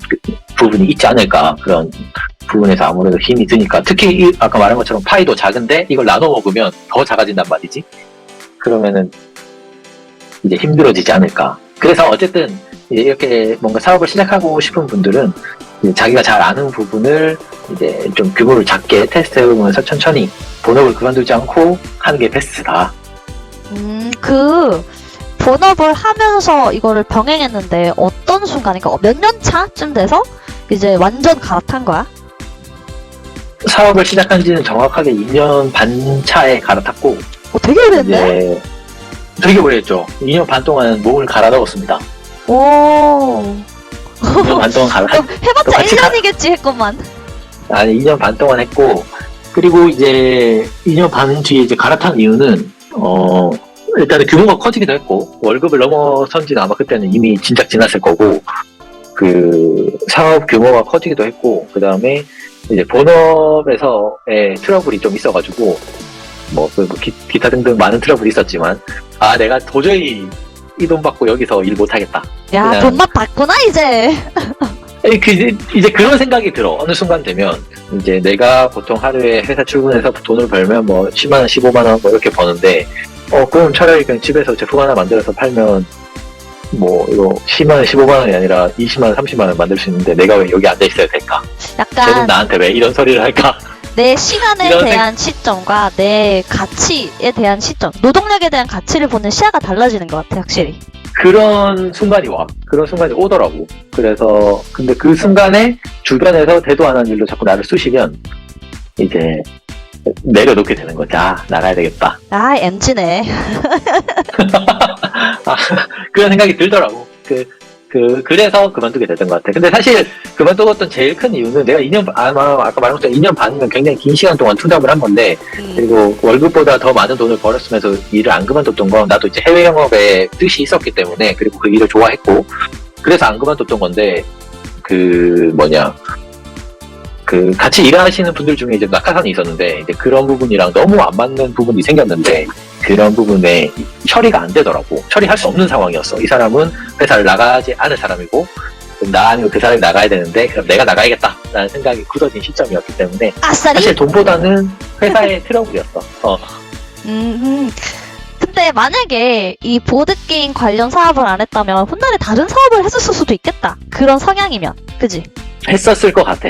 부분이 있지 않을까. 그런 부분에서 아무래도 힘이 드니까. 특히 아까 말한 것처럼 파이도 작은데 이걸 나눠 먹으면 더 작아진단 말이지. 그러면은 이제 힘들어지지 않을까. 그래서 어쨌든 이제 이렇게 뭔가 사업을 시작하고 싶은 분들은 이제 자기가 잘 아는 부분을 이제 좀 규모를 작게 테스트해보면서 천천히 본업을 그만두지 않고 하는 게 베스트다. 그 본업을 하면서 이거를 병행했는데 어떤 순간인가 몇 년 차쯤 돼서 이제 완전 갈아탄 거야? 사업을 시작한 지는 정확하게 2년 반 차에 갈아탔고, 되게 오래됐네? 이제 되게 오래 했죠. 2년 반 동안 몸을 갈아 넣었습니다. 오. 2년 반 동안 그럼 해봤자 같이 1년이겠지 했구만. 아니, 2년 반 동안 했고, 그리고 이제 2년 반 뒤에 이제 갈아탄 이유는, 일단은 규모가 커지기도 했고, 월급을 넘어선 지는 아마 그때는 이미 진작 지났을 거고, 그, 사업 규모가 커지기도 했고, 그 다음에 이제 본업에서의 트러블이 좀 있어가지고, 기타 등등 많은 트러블이 있었지만, 내가 도저히 이 돈 받고 여기서 일 못하겠다. 야, 그냥- 돈맛 봤구나 이제. 이제 그런 생각이 들어. 어느 순간 되면, 이제 내가 보통 하루에 회사 출근해서 돈을 벌면 10만원, 15만원 이렇게 버는데, 그럼 차라리 그냥 집에서 제품 하나 만들어서 팔면, 이거 10만원, 15만원이 아니라 20만원, 30만원 만들 수 있는데 내가 왜 여기 앉아 있어야 될까? 쟤는 약간 나한테 왜 이런 소리를 할까? 내 시간에 이런 대한 시점과 내 가치에 대한 시점, 노동력에 대한 가치를 보는 시야가 달라지는 것 같아, 확실히. 그런 순간이 와. 그런 순간이 오더라고. 그래서, 근데 그 순간에 주변에서 대도 안 하는 일로 자꾸 나를 쑤시면, 이제, 내려놓게 되는 거지. 나가야 되겠다. MG네. 그런 생각이 들더라고. 그래서 그만두게 됐던 것 같아. 근데 사실 그만두었던 제일 큰 이유는 내가 아까 말한 것처럼 2년 반이면 굉장히 긴 시간 동안 투잡을 한 건데, 그리고 월급보다 더 많은 돈을 벌었으면서 일을 안 그만뒀던 건 나도 이제 해외 영업에 뜻이 있었기 때문에, 그리고 그 일을 좋아했고, 그래서 안 그만뒀던 건데, 같이 일하시는 분들 중에 이제 낙하산이 있었는데, 이제 그런 부분이랑 너무 안 맞는 부분이 생겼는데, 그런 부분에 처리가 안 되더라고. 처리할 수 없는 상황이었어. 이 사람은 회사를 나가지 않을 사람이고, 그럼 나 아니고 그 사람이 나가야 되는데, 그럼 내가 나가야겠다. 라는 생각이 굳어진 시점이었기 때문에, 아싸리? 사실 돈보다는 회사의 트러블이었어. 근데 만약에 이 보드게임 관련 사업을 안 했다면 훗날에 다른 사업을 했었을 수도 있겠다. 그런 성향이면. 그지? 했었을 것 같아.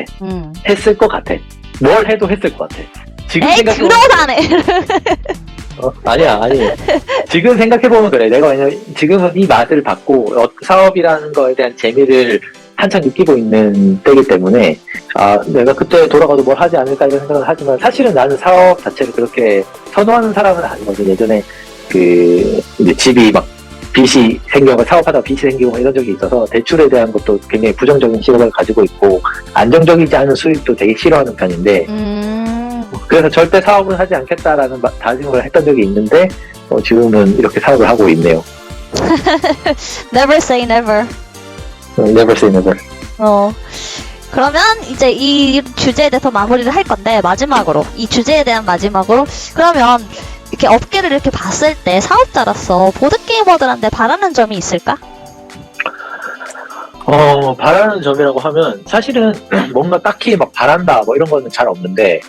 했을 것 같아. 뭘 해도 했을 것 같아. 지금 에이, 생각해보면 그런 안 해. 아니야. 지금 생각해보면 그래. 내가 왜냐면 지금은 이 맛을 받고 사업이라는 거에 대한 재미를 한창 느끼고 있는 때이기 때문에 내가 그때 돌아가도 뭘 하지 않을까 이런 생각을 하지만, 사실은 나는 사업 자체를 그렇게 선호하는 사람은 아니거든. 예전에 이제 집이 빚이 생겨서 사업하다가 빚이 생기고 이런 적이 있어서 대출에 대한 것도 굉장히 부정적인 시각을 가지고 있고, 안정적이지 않은 수익도 되게 싫어하는 편인데, 그래서 절대 사업은 하지 않겠다라는 다짐을 했던 적이 있는데, 지금은 이렇게 사업을 하고 있네요. Never say never. Never say never. 그러면 이제 이 주제에 대해서 마무리를 할 건데, 마지막으로 이 주제에 대한 마지막으로, 그러면 이렇게 업계를 이렇게 봤을 때 사업자로서 보드게이머들한테 바라는 점이 있을까? 바라는 점이라고 하면 사실은 뭔가 딱히 바란다 이런 거는 잘 없는데,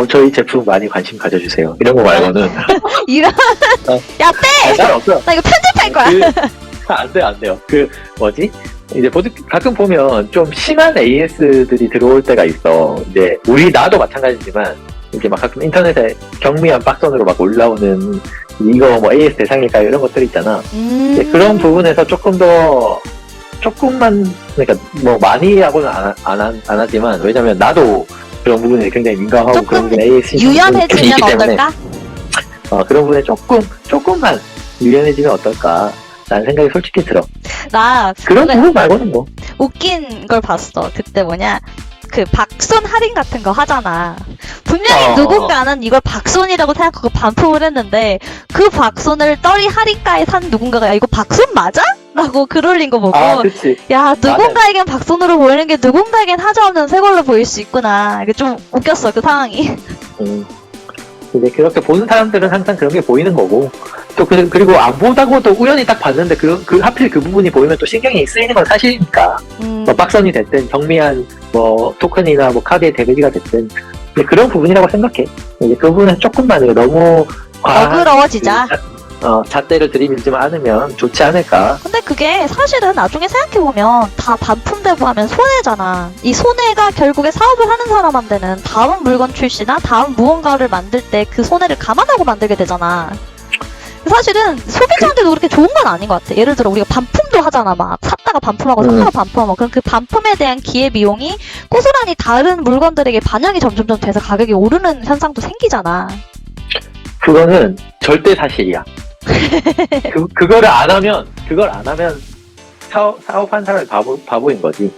저희 제품 많이 관심 가져주세요. 이런 거 말고는 이런 야 빼! 잘 없어요. 나 이거 편집할 거야. 안 돼요. 이제 가끔 보면 좀 심한 AS들이 들어올 때가 있어. 이제 나도 마찬가지지만, 이제 가끔 인터넷에 경미한 박선으로 올라오는 이거 AS 대상일까요? 이런 것들 있잖아. 그런 부분에서 조금만, 그러니까 많이라고는 안 하지만, 왜냐면 나도 그런 부분에 굉장히 민감하고 조금 그런 부분에 AS 유연해지면 어떨까? 그런 부분에 조금만 유연해지면 어떨까라는 생각이 솔직히 들어. 나 그런 그거 부분 말고는 뭐. 웃긴 걸 봤어. 그때 뭐냐. 그 박손 할인 같은 거 하잖아. 분명히 누군가는 이걸 박손이라고 생각하고 반품을 했는데 그 박손을 떨이 할인가에 산 누군가가 야 이거 박손 맞아? 라고 글 올린 거 보고 그치. 야 누군가에겐 박손으로 보이는 게 누군가에겐 하자없는 새 걸로 보일 수 있구나. 이게 좀 웃겼어 그 상황이. 이제 그렇게 보는 사람들은 항상 그런 게 보이는 거고 또 그리고 안 보다고도 우연히 딱 봤는데 하필 그 부분이 보이면 또 신경이 쓰이는 건 사실이니까. 뭐 박선이 됐든 경미한 뭐 토큰이나 뭐 카드의 데미지가 됐든 그런 부분이라고 생각해. 이제 그 부분은 조금만 너무 어그러워지자. 잣대를 들이밀지만 않으면 좋지 않을까. 근데 그게 사실은 나중에 생각해보면 다 반품되고 하면 손해잖아. 이 손해가 결국에 사업을 하는 사람한테는 다음 물건 출시나 다음 무언가를 만들 때 그 손해를 감안하고 만들게 되잖아. 사실은 소비자한테도 그렇게 좋은 건 아닌 것 같아. 예를 들어 우리가 반품도 하잖아. 막 샀다가 반품하고 샀다가 반품하고 그럼 그 반품에 대한 기회비용이 고스란히 다른 물건들에게 반영이 점점점 돼서 가격이 오르는 현상도 생기잖아. 그거는 절대 사실이야. 그걸 안 하면 사업한 사람이 바보인 거지.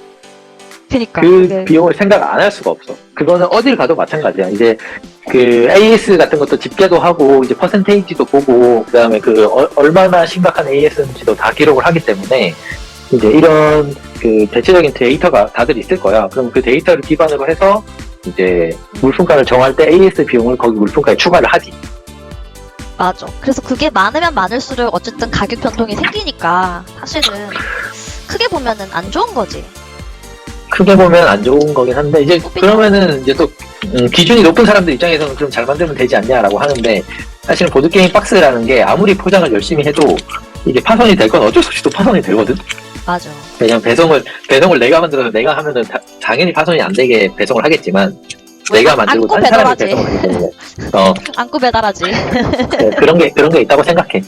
그니까. 그 비용을 생각 안 할 수가 없어. 그거는 어딜 가도 마찬가지야. 이제 그 AS 같은 것도 집계도 하고 이제 퍼센테이지도 보고 그다음에 얼마나 심각한 AS인지도 다 기록을 하기 때문에 이제 이런 그 대체적인 데이터가 다들 있을 거야. 그럼 그 데이터를 기반으로 해서 이제 물품가를 정할 때 AS 비용을 거기 물품가에 추가를 하지. 맞아. 그래서 그게 많으면 많을수록 어쨌든 가격 변동이 생기니까 사실은 크게 보면은 안 좋은 거지. 크게 보면 안 좋은 거긴 한데 이제 그러면은 이제 또 기준이 높은 사람들 입장에서는 좀 잘 만들면 되지 않냐라고 하는데 사실은 보드게임 박스라는 게 아무리 포장을 열심히 해도 이게 파손이 될 건 어쩔 수 없이 또 파손이 되거든. 맞아. 왜냐면 배송을 내가 만들어서 내가 하면은 당연히 파손이 안 되게 배송을 하겠지만 내가 만들고 딴 사람이 배송을 하기 때문에 안고 배달하지. 네, 그런 게 있다고 생각해.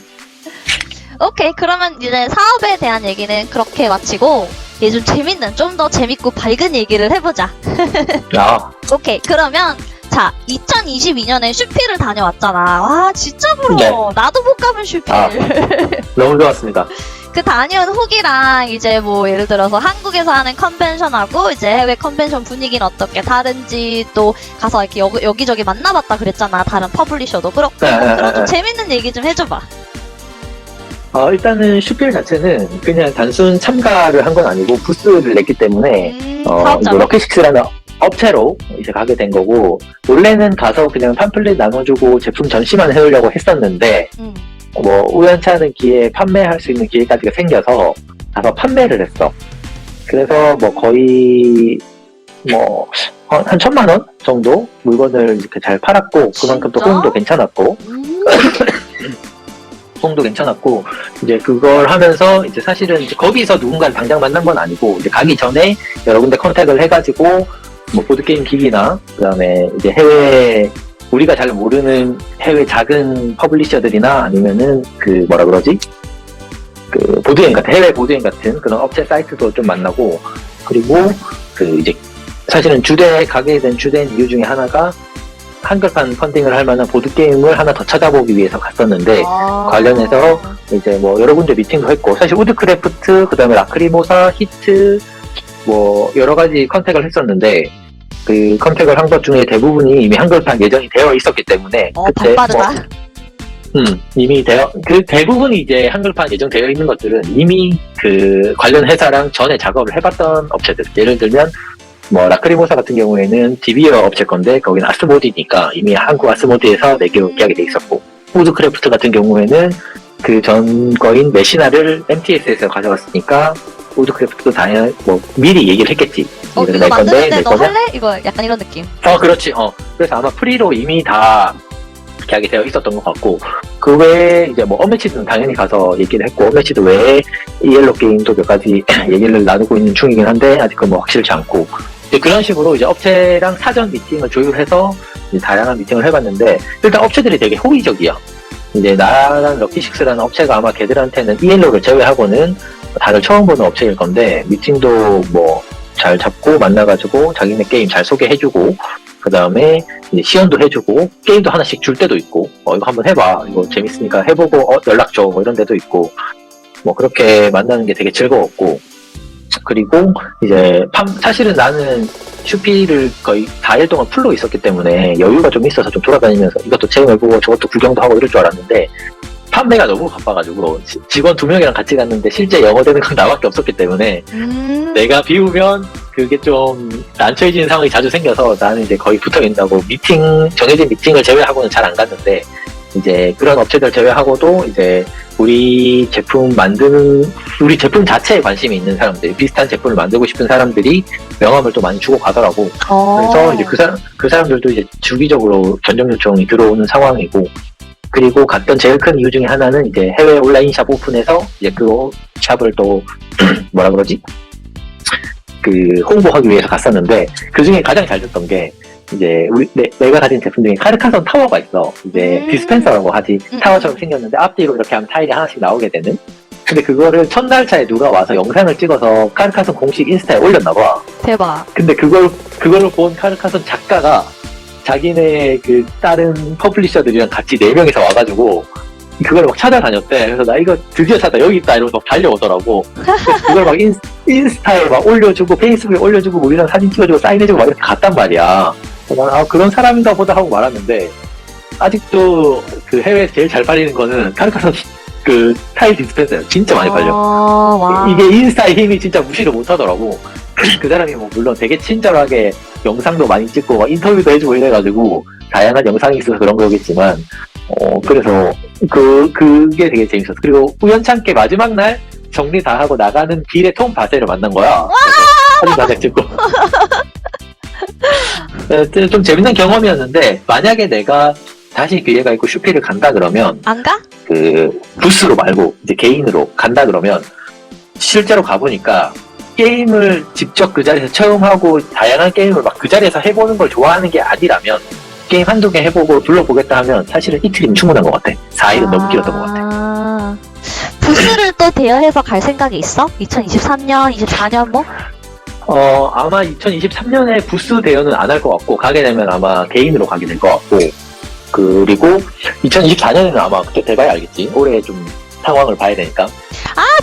오케이. 그러면 이제 사업에 대한 얘기는 그렇게 마치고 이제 좀 재밌는 좀 더 재밌고 밝은 얘기를 해보자. 오케이. 그러면 자 2022년에 슈피를 다녀왔잖아. 와 진짜 부러워. 네. 나도 못 가본 슈피를. 너무 좋았습니다. 그 다녀온 후기랑 이제 뭐 예를 들어서 한국에서 하는 컨벤션하고 이제 해외 컨벤션 분위기는 어떻게 다른지 또 가서 이렇게 여기저기 만나봤다 그랬잖아. 다른 퍼블리셔도 그렇고 그런 좀 재밌는 얘기 좀 해줘봐. 일단은 슈필 자체는 그냥 단순 참가를 한 건 아니고 부스를 냈기 때문에 럭키식스라는 업체로 이제 가게 된 거고 원래는 가서 그냥 팜플렛 나눠주고 제품 전시만 해오려고 했었는데 뭐 우연치 않은 기회에 판매할 수 있는 기회까지가 생겨서 가서 판매를 했어. 그래서 뭐 거의 뭐 한 1,000만 원 정도 물건을 이렇게 잘 팔았고 그만큼 또 호응도 괜찮았고 호응도 괜찮았고 이제 그걸 하면서 이제 사실은 이제 거기서 누군가를 당장 만난 건 아니고 이제 가기 전에 여러 군데 컨택을 해가지고 뭐 보드게임 기기나 그다음에 이제 해외 우리가 잘 모르는 해외 작은 퍼블리셔들이나 아니면은 그 뭐라 그러지? 그 보드게임 같은 해외 보드게임 같은 그런 업체 사이트도 좀 만나고 그리고 그 이제 사실은 가게 된 주된 이유 중에 하나가 한글판 펀딩을 할 만한 보드게임을 하나 더 찾아보기 위해서 갔었는데 관련해서 이제 뭐 여러 군데 미팅도 했고 사실 우드크래프트 그다음에 라크리모사 히트 뭐 여러 가지 컨택을 했었는데 그 컨택을 한 것 중에 대부분이 이미 한글판 예정이 되어 있었기 때문에 그때 빠르다. 이미 그 대부분이 이제 한글판 예정되어 있는 것들은 이미 그 관련 회사랑 전에 작업을 해봤던 업체들 예를 들면 뭐 라크리모사 같은 경우에는 디비어 업체 건데 거기는 아스모디니까 이미 한국 아스모디에서 내기로 계약이 돼 있었고 우드크래프트 같은 경우에는 그 전 거인 메시나를 MTS에서 가져갔으니까 우드크래프트도 당연히 뭐 미리 얘기를 했겠지. 이거 만드는데 너 할래? 이거 약간 이런 느낌. 그렇지. 그래서 아마 프리로 이미 다 계약이 되어 있었던 것 같고 그 외에 이제 뭐 어매치드는 당연히 가서 얘기를 했고 어매치드 외에 이엘로 게임도 몇 가지 얘기를 나누고 있는 중이긴 한데 아직은 뭐 확실치 않고 이제 그런 식으로 이제 업체랑 사전 미팅을 조율해서 이제 다양한 미팅을 해봤는데 일단 업체들이 되게 호의적이야. 이제 나랑 럭키식스라는 업체가 아마 걔들한테는 이엘로를 제외하고는 다들 처음 보는 업체일 건데 미팅도 뭐 잘 잡고 만나가지고 자기네 게임 잘 소개해주고 그 다음에 이제 시연도 해주고 게임도 하나씩 줄 때도 있고 이거 한번 해봐 이거 재밌으니까 해보고 연락 줘 뭐 이런 데도 있고 뭐 그렇게 만나는 게 되게 즐거웠고 그리고 이제 사실은 나는 슈피를 거의 4일 동안 풀로 있었기 때문에 여유가 좀 있어서 좀 돌아다니면서 이것도 체험해보고 저것도 구경도 하고 이럴 줄 알았는데 판매가 너무 바빠가지고 직원 2명이랑 같이 갔는데 실제 영어 되는 건 나밖에 없었기 때문에 내가 비우면 그게 좀 난처해지는 상황이 자주 생겨서 나는 이제 거의 붙어있다고 정해진 미팅을 제외하고는 잘 안 갔는데 이제 그런 업체들 제외하고도 이제 우리 제품 자체에 관심이 있는 사람들, 비슷한 제품을 만들고 싶은 사람들이 명함을 또 많이 주고 가더라고. 그래서 이제 그 사람들도 이제 주기적으로 견적 요청이 들어오는 상황이고, 그리고 갔던 제일 큰 이유 중에 하나는 이제 해외 온라인 샵 오픈해서 이제 그 샵을 또 뭐라 그러지? 그 홍보하기 위해서 갔었는데 그 중에 가장 잘 됐던 게 이제 내가 가진 제품 중에 카르카손 타워가 있어. 이제 디스펜서라고 하지. 타워처럼 생겼는데 앞뒤로 이렇게 하면 타일이 하나씩 나오게 되는. 근데 그거를 첫날 차에 누가 와서 영상을 찍어서 카르카손 공식 인스타에 올렸나 봐. 대박. 근데 그거를 본 카르카손 작가가 자기네 그 다른 퍼블리셔들이랑 같이 4명이서 와가지고 그걸 막 찾아다녔대. 그래서 나 이거 드디어 찾다 여기 있다 이러면서 막 달려오더라고. 그걸 막 인스타에 막 올려주고 페이스북에 올려주고 우리랑 사진 찍어주고 사인해주고 막 이렇게 갔단 말이야. 난 그런 사람인가 보다 하고 말았는데 아직도 그 해외에서 제일 잘 팔리는 거는 카르카손 그 타일 디스펜서예요. 진짜 많이 팔려. 와. 이게 인스타의 힘이 진짜 무시를 못하더라고. 그 사람이 뭐 물론 되게 친절하게 영상도 많이 찍고 막 인터뷰도 해주고 이래가지고 다양한 영상이 있어서 그런 거겠지만 그래서 그게 되게 재밌었어. 그리고 우연찮게 마지막 날 정리 다 하고 나가는 길에 톰 바셀을 만난 거야. 사진 하나 찍고. 좀 재밌는 경험이었는데 만약에 내가 다시 기회가 있고 슈피를 간다 그러면 안 가? 그 부스로 말고 이제 개인으로 간다 그러면 실제로 가보니까 게임을 직접 그 자리에서 체험하고 다양한 게임을 막 그 자리에서 해보는 걸 좋아하는 게 아니라면 게임 한두 개 해보고 둘러보겠다 하면 사실은 이틀이면 충분한 것 같아. 4일은 너무 길었던 것 같아. 부스를 또 대여해서 갈 생각이 있어? 2023년, 24년 뭐? 아마 2023년에 부스 대여는 안 할 것 같고 가게 되면 아마 개인으로 가게 될 것 같고 그리고 2024년에는 아마 그때 돼봐야 알겠지. 올해 좀 상황을 봐야 되니까.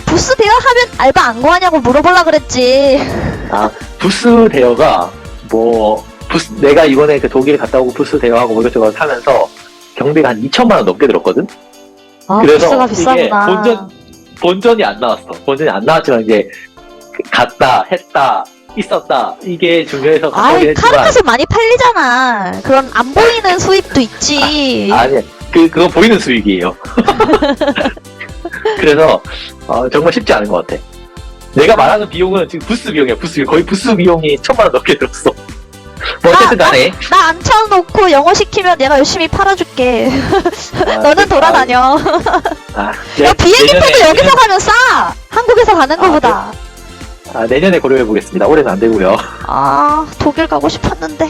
부스 대여하면 알바 안 구하냐고 물어보려고 그랬지. 부스 대여가 내가 이번에 그 독일 갔다 오고 부스 대여하고 뭐 이것저것 하면서 경비가 한 2천만 원 넘게 들었거든. 부스가 그래서 비싸구나. 이게 본전이 안 나왔어. 본전이 안 나왔지만 이제 갔다 했다 있었다 이게 중요해서 갔다긴 했지만 카르카손 많이 팔리잖아. 그런 안 보이는 수입도 있지. 아니 그거 보이는 수익이에요. 그래서 정말 쉽지 않은 것 같아. 내가 말하는 비용은 지금 부스 비용이야. 거의 부스 비용이 1,000만 원 넘게 들었어. 뭐 어쨌든 간에 나 앉혀놓고 영어 시키면 내가 열심히 팔아줄게. 너는 돌아다녀. 야, 비행기표도 여기서 가면 싸. 한국에서 가는 거보다. 내년에 고려해보겠습니다. 올해는 안 되고요. 독일 가고 싶었는데.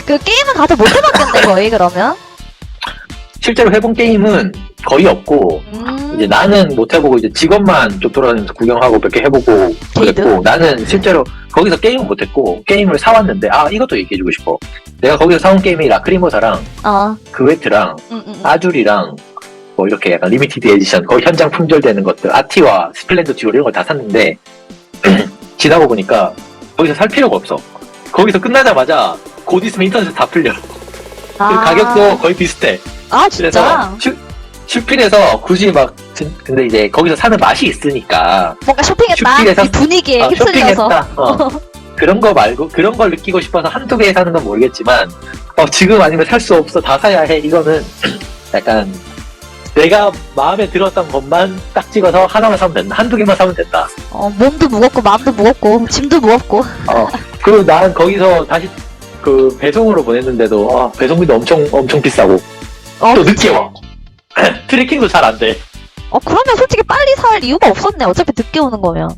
그 게임은 가서 못 해봤겠네 거의 그러면. 실제로 해본 게임은 거의 없고 이제 나는 못 해보고 이제 직원만 좀 돌아다니면서 구경하고 몇 개 해보고 그랬고 나는 실제로 거기서 게임은 못했고 게임을 사왔는데 이것도 얘기해주고 싶어. 내가 거기서 사온 게임이 라크리모사랑 그웨트랑 아줄이랑 뭐 이렇게 약간 리미티드 에디션 거의 현장 품절되는 것들 아티와 스플렌더 듀얼 이런 걸 다 샀는데 지나고 보니까 거기서 살 필요가 없어. 거기서 끝나자마자 곧 있으면 인터넷에 다 풀려. 그 가격도 거의 비슷해. 진짜? 그래서 슈필에서 굳이 근데 이제 거기서 사는 맛이 있으니까 뭔가 쇼핑했다. 슈필에서 이 분위기에 휩쓸려서. 그런 거 말고 그런 걸 느끼고 싶어서 한두 개 사는 건 모르겠지만 지금 아니면 살 수 없어 다 사야 해 이거는 약간 내가 마음에 들었던 것만 딱 찍어서 하나만 사면 된다. 한두 개만 사면 된다. 몸도 무겁고 마음도 무겁고 짐도 무겁고. 그리고 난 거기서 다시 그 배송으로 보냈는데도 배송비도 엄청 비싸고 또 늦게 와. 트래킹도 잘 안 돼. 그러면 솔직히 빨리 살 이유가 없었네. 어차피 늦게 오는 거면.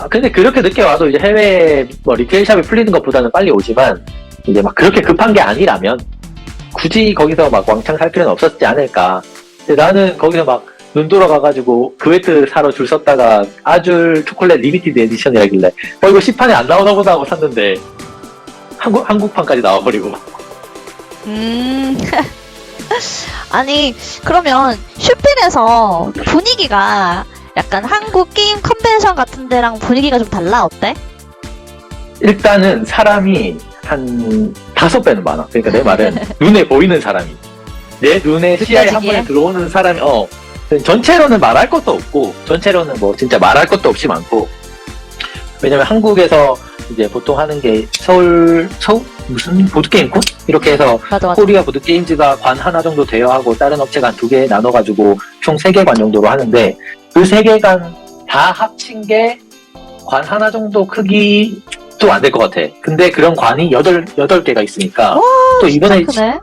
근데 그렇게 늦게 와도 이제 해외 리테일샵이 풀리는 것보다는 빨리 오지만 이제 막 그렇게 급한 게 아니라면 굳이 거기서 막 왕창 살 필요는 없었지 않을까. 근데 나는 거기서 막 눈 돌아가가지고 그웨트 사러 줄 섰다가 아줄 초콜릿 리미티드 에디션이라길래 이거 시판에 안 나오나 보다 하고 샀는데 한국판까지 나와버리고. 아니, 그러면 슈필에서 분위기가 약간 한국 게임 컨벤션 같은 데랑 분위기가 좀 달라, 어때? 일단은 사람이 한 5배는 많아. 그러니까 내 말은 눈에 보이는 사람이. 내 눈에 시야에 한 느껴지기에? 번에 들어오는 사람이, 전체로는 말할 것도 없고, 전체로는 뭐 진짜 말할 것도 없이 많고, 왜냐면 한국에서 이제 보통 하는 게 서울 무슨 보드게임콘? 이렇게 해서 맞아. 코리아 보드게임즈가 관 하나 정도 대여하고 다른 업체가 한 2개 나눠가지고 총 3개 관 정도로 하는데 그 3개 관 다 합친 게 관 하나 정도 크기도 안 될 것 같아. 근데 그런 관이 8개가 있으니까 또 크네.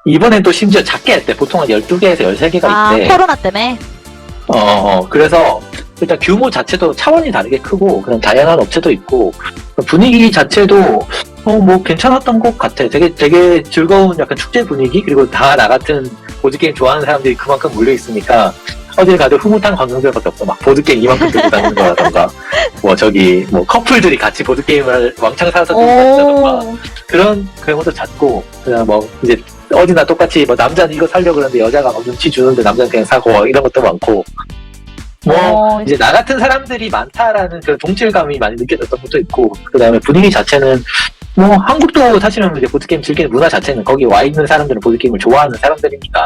이번엔 또 심지어 작게 했대. 보통 한 12개에서 13개가 아, 있대. 코로나 때문에? 그래서 일단 규모 자체도 차원이 다르게 크고 그런 다양한 업체도 있고 분위기 자체도 뭐 괜찮았던 것 같아. 되게 즐거운 약간 축제 분위기, 그리고 다 나 같은 보드게임 좋아하는 사람들이 그만큼 몰려 있으니까 어딜 가도 흐뭇한 관광객밖에 없어. 막 보드게임 이만큼 들고 다니는 거라던가 뭐 커플들이 같이 보드게임을 왕창 사서 들고 다닌다던가 그런 것도 잦고, 그냥 뭐 이제 어디나 똑같이 뭐 남자는 이거 사려고 그러는데 여자가 막 눈치 주는데 남자는 그냥 사고 이런 것도 많고, 이제 나 같은 사람들이 많다라는 그 동질감이 많이 느껴졌던 것도 있고, 그 다음에 분위기 자체는 한국도 사실은 이제 보드게임 즐기는 문화 자체는 거기 와 있는 사람들은 보드게임을 좋아하는 사람들이니까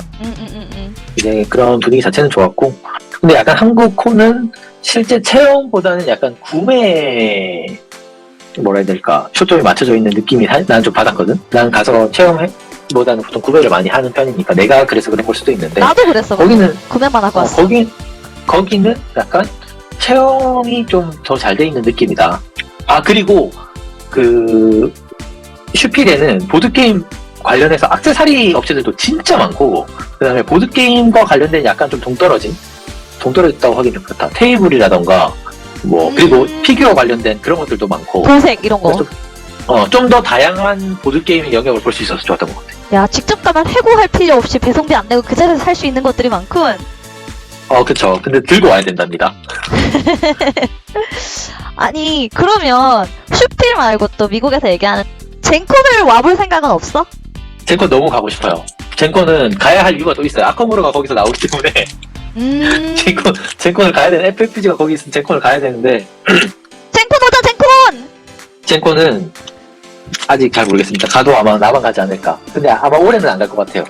이제 그런 분위기 자체는 좋았고, 근데 약간 한국 콘은 실제 체험보다는 약간 구매 뭐라 해야 될까 초점이 맞춰져 있는 느낌이 난 좀 받았거든. 난 가서 체험보다는 보통 구매를 많이 하는 편이니까 내가 그래서 그런 걸 수도 있는데 나도 그랬어. 거기는 구매만 하고 왔어. 거기는 약간 체험이 좀 더 잘 돼 있는 느낌이다. 그리고 그 슈필에는 보드게임 관련해서 액세서리 업체들도 진짜 많고, 그 다음에 보드게임과 관련된 약간 좀 동떨어졌다고 하긴 좀 그렇다. 테이블이라던가 그리고 피규어 관련된 그런 것들도 많고, 도색 이런 거. 좀 더 다양한 보드게임의 영역을 볼 수 있어서 좋았던 것 같아. 야, 직접 가면 해고할 필요 없이 배송비 안 내고 그 자리에서 살 수 있는 것들이 많군. 그쵸. 근데 들고 와야 된답니다. 아니, 그러면 슈필 말고 또 미국에서 얘기하는 젠콘을 와볼 생각은 없어? 젠콘 너무 가고 싶어요. 젠콘은 가야 할 이유가 또 있어요. 아커무로가 거기서 나오기 때문에 젠콘을 가야 되는, FFG가 거기 있으면 젠콘을 가야 되는데 젠콘 오자, 젠콘! 젠콘은 아직 잘 모르겠습니다. 가도 아마 나만 가지 않을까. 근데 아마 올해는 안 갈 것 같아요.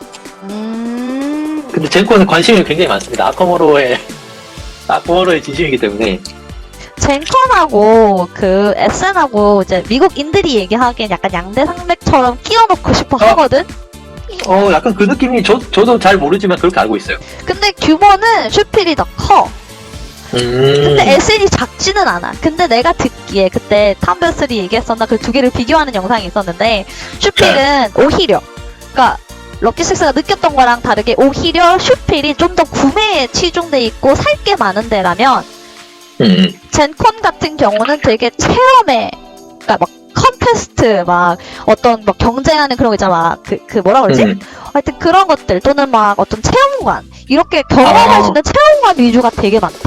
근데 젠콘은 관심이 굉장히 많습니다. 아커무로의 진심이기 때문에. 젠컨하고 그 SN하고 이제 미국인들이 얘기하기엔 약간 양대산맥처럼 끼워놓고 싶어 하거든? 약간 그 느낌이 저도 잘 모르지만 그렇게 알고 있어요. 근데 규모는 슈필이 더 커. 근데 SN이 작지는 않아. 근데 내가 듣기에 그때 탐베3 얘기했었나 그 두 개를 비교하는 영상이 있었는데 슈필은 오히려 그러니까 럭키6가 느꼈던 거랑 다르게 오히려 슈필이 좀 더 구매에 치중돼 있고 살 게 많은 데라면 젠콘 같은 경우는 되게 체험에, 그니까 막 컨테스트, 막 어떤 막 경쟁하는 그런 거 있잖아. 그 뭐라 그러지? 하여튼 그런 것들 또는 막 어떤 체험관 이렇게 경험할 수 있는 체험관 위주가 되게 많대.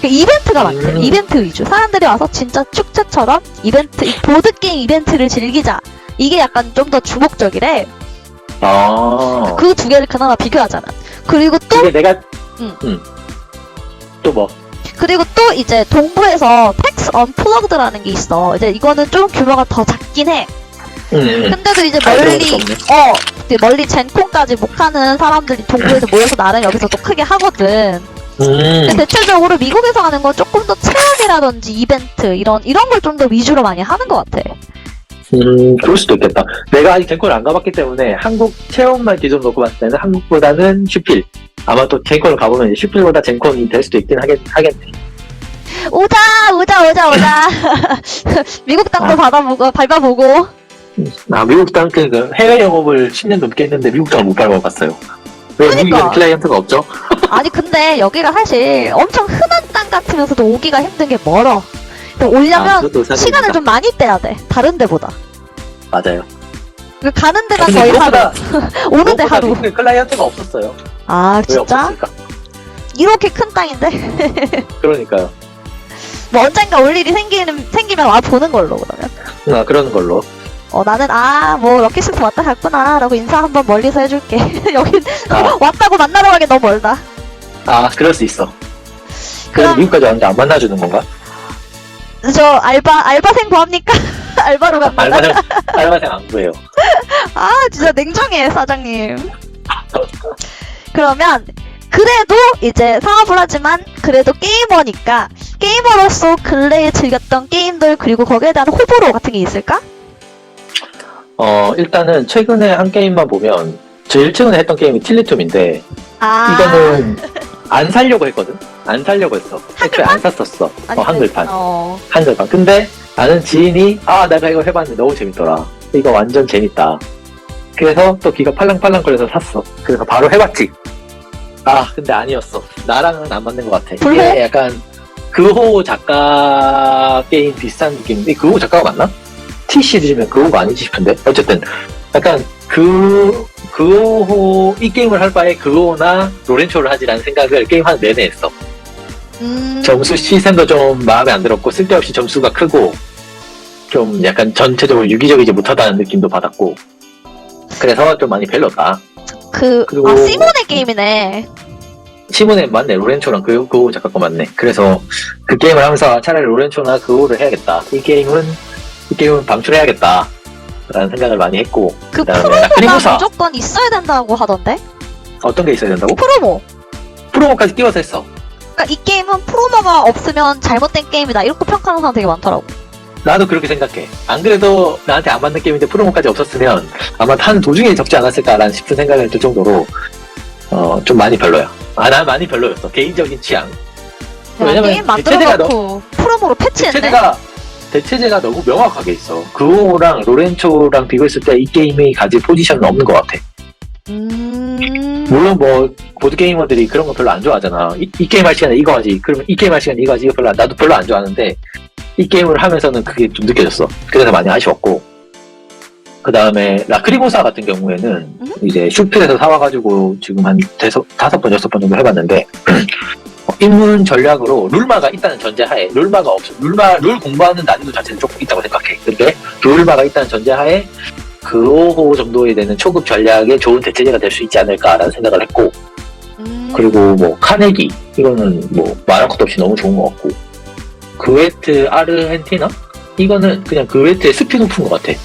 그러니까 이벤트가 많대. 이벤트 위주. 사람들이 와서 진짜 축제처럼 이벤트, 보드게임 이벤트를 즐기자. 이게 약간 좀 더 주목적이래. 그 두 개를 그나마 비교하자면. 그리고 또 근데 내가 또 뭐? 그리고 또 이제 동부에서 팩스 언플러그드라는 게 있어. 이제 이거는 좀 규모가 더 작긴 해. 근데도 이제 멀리 젠콘까지 못 가는 사람들이 동부에서 모여서 나름 여기서 또 크게 하거든. 근데 대체적으로 미국에서 하는 건 조금 더 체험이라든지 이벤트 이런 걸 좀 더 위주로 많이 하는 것 같아. 그럴 수도 있겠다. 내가 아직 젠콘을 안 가봤기 때문에 한국 체험만 기준으로 놓고 봤을 때는 한국보다는 슈필. 아마 또 젠콘을 가보면 이제 슈필보다 젠콘이 될 수도 있긴 하겠네. 오자. 미국 땅도 밟아보고. 미국 땅 그 해외 영업을 10년 넘게 했는데 미국 땅을 못 밟아봤어요. 왜 그러니까. 미국에는 클라이언트가 없죠? 아니 근데 여기가 사실 엄청 흔한 땅 같으면서도 오기가 힘든 게 멀어. 오려면 시간을 좀 많이 빼야 돼. 다른 데보다. 맞아요. 가는 데만 거의 하루. 오는 데 하루. 미국에 클라이언트가 없었어요. 아 진짜? 없었을까? 이렇게 큰 땅인데? 그러니까요. 뭐 언젠가 올 일이 생기면 와 보는 걸로 그러면. 그러는 걸로. 나는 뭐 럭키스트 왔다 갔구나 라고 인사 한번 멀리서 해줄게. 여긴 아. 왔다고 만나러 가기 너무 멀다. 그럴 수 있어. 그럼 그럼 미국까지 왔는데 안 만나주는 건가? 저 알바생 구합니까? 알바로 갑니다. 알바생 안 구해요. 진짜 냉정해 사장님. 그러면 그래도 이제 사업을 하지만 그래도 게이머니까 게이머로서 근래에 즐겼던 게임들 그리고 거기에 대한 호불호 같은 게 있을까? 일단은 최근에 한 게임만 보면 제일 최근에 했던 게임이 틸리툼인데 이거는 안 살려고 했거든? 안 살려고 했어. 애초에 안 샀었어. 한글판. 한글판. 근데 나는 지인이 내가 이거 해봤는데 너무 재밌더라. 이거 완전 재밌다. 그래서 또 귀가 팔랑팔랑 거려서 샀어. 그래서 바로 해봤지. 근데 아니었어. 나랑은 안 맞는 것 같아. 불호? 이게 약간 그호 작가 게임 비슷한 느낌인데 그호 작가가 맞나? T 시리즈면 그호가 아니지 싶은데 어쨌든 약간 그호 이 게임을 할 바에 그호나 로렌초를 하지라는 생각을 게임 하는 내내 했어. 점수 시스템도 좀 마음에 안 들었고 쓸데없이 점수가 크고 좀 약간 전체적으로 유기적이지 못하다는 느낌도 받았고 그래서 좀 많이 별로다. 그리고 시몬의 게임이네. 시몬에 맞네. 로렌초랑 그호 작가 거 맞네. 그래서 그 게임을 하면서 차라리 로렌초나 그호를 해야겠다. 이 게임은 방출해야겠다 라는 생각을 많이 했고 그 그다음에 프로모가 무조건 있어야 된다고 하던데? 어떤 게 있어야 된다고? 프로모까지 띄워서 했어. 그러니까 이 게임은 프로모가 없으면 잘못된 게임이다 이렇게 평가하는 사람 되게 많더라고. 나도 그렇게 생각해. 안 그래도 나한테 안 맞는 게임인데 프로모까지 없었으면 아마 타는 도중에 적지 않았을까라는 싶은 생각을 들 정도로 좀 많이 별로야. 난 많이 별로였어. 개인적인 취향. 왜냐면 게임 만들어놓고 프로모로 패치했네. 대체제가 너무 명확하게 있어. 그호랑 로렌초랑 비교했을 때 이 게임이 가질 포지션은 없는 것 같아. 물론 보드게이머들이 그런 거 별로 안 좋아하잖아. 이 게임 할 시간에 이거 하지. 그러면 이 게임 할 시간에 이거 하지. 나도 별로 안 좋아하는데 이 게임을 하면서는 그게 좀 느껴졌어. 그래서 많이 아쉬웠고 그 다음에 라크리모사 같은 경우에는 이제 슈플에서 사와가지고 지금 한 5번, 6번 정도 해봤는데 입문 전략으로 룰마가 있다는 전제하에 룰마가 없어. 룰 공부하는 난이도 자체는 조금 있다고 생각해. 근데 룰마가 있다는 전제하에 그호호 정도에 되는 초급 전략에 좋은 대체제가 될 수 있지 않을까라는 생각을 했고 그리고 카네기 이거는 말할 것도 없이 너무 좋은 것 같고 그웨트 아르헨티나? 이거는 그냥 그웨트의 스피노프인 것 같아.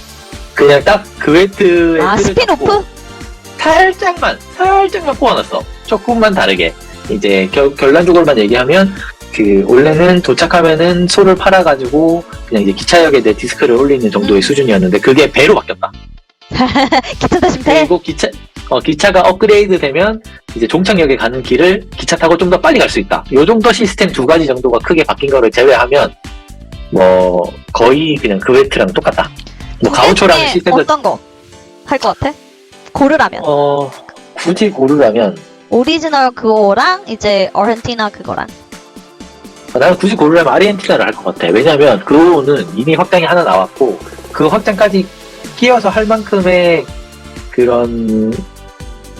그냥 딱 그웨트의 스피노프? 살짝만 뽑아놨어. 조금만 다르게. 이제 결론적으로만 얘기하면 원래는 도착하면은 소를 팔아가지고 그냥 이제 기차역에 내 디스크를 올리는 정도의 수준이었는데 그게 배로 바뀌었다. 기차 타시면 돼? 그리고 기차가 업그레이드 되면 이제 종착역에 가는 길을 기차 타고 좀 더 빨리 갈 수 있다. 요 정도 시스템 2가지 정도가 크게 바뀐 거를 제외하면 거의 그냥 그웨트랑 똑같다. 가오초라는 시스템도 어떤 거 할 것 같아? 고르라면? 굳이 고르라면 오리지널 그거랑 이제 아르헨티나 그거랑. 나는 굳이 고르라면 아르헨티나를 할 것 같아. 왜냐면 그거는 이미 확장이 하나 나왔고 그 확장까지 끼워서 할 만큼의 그런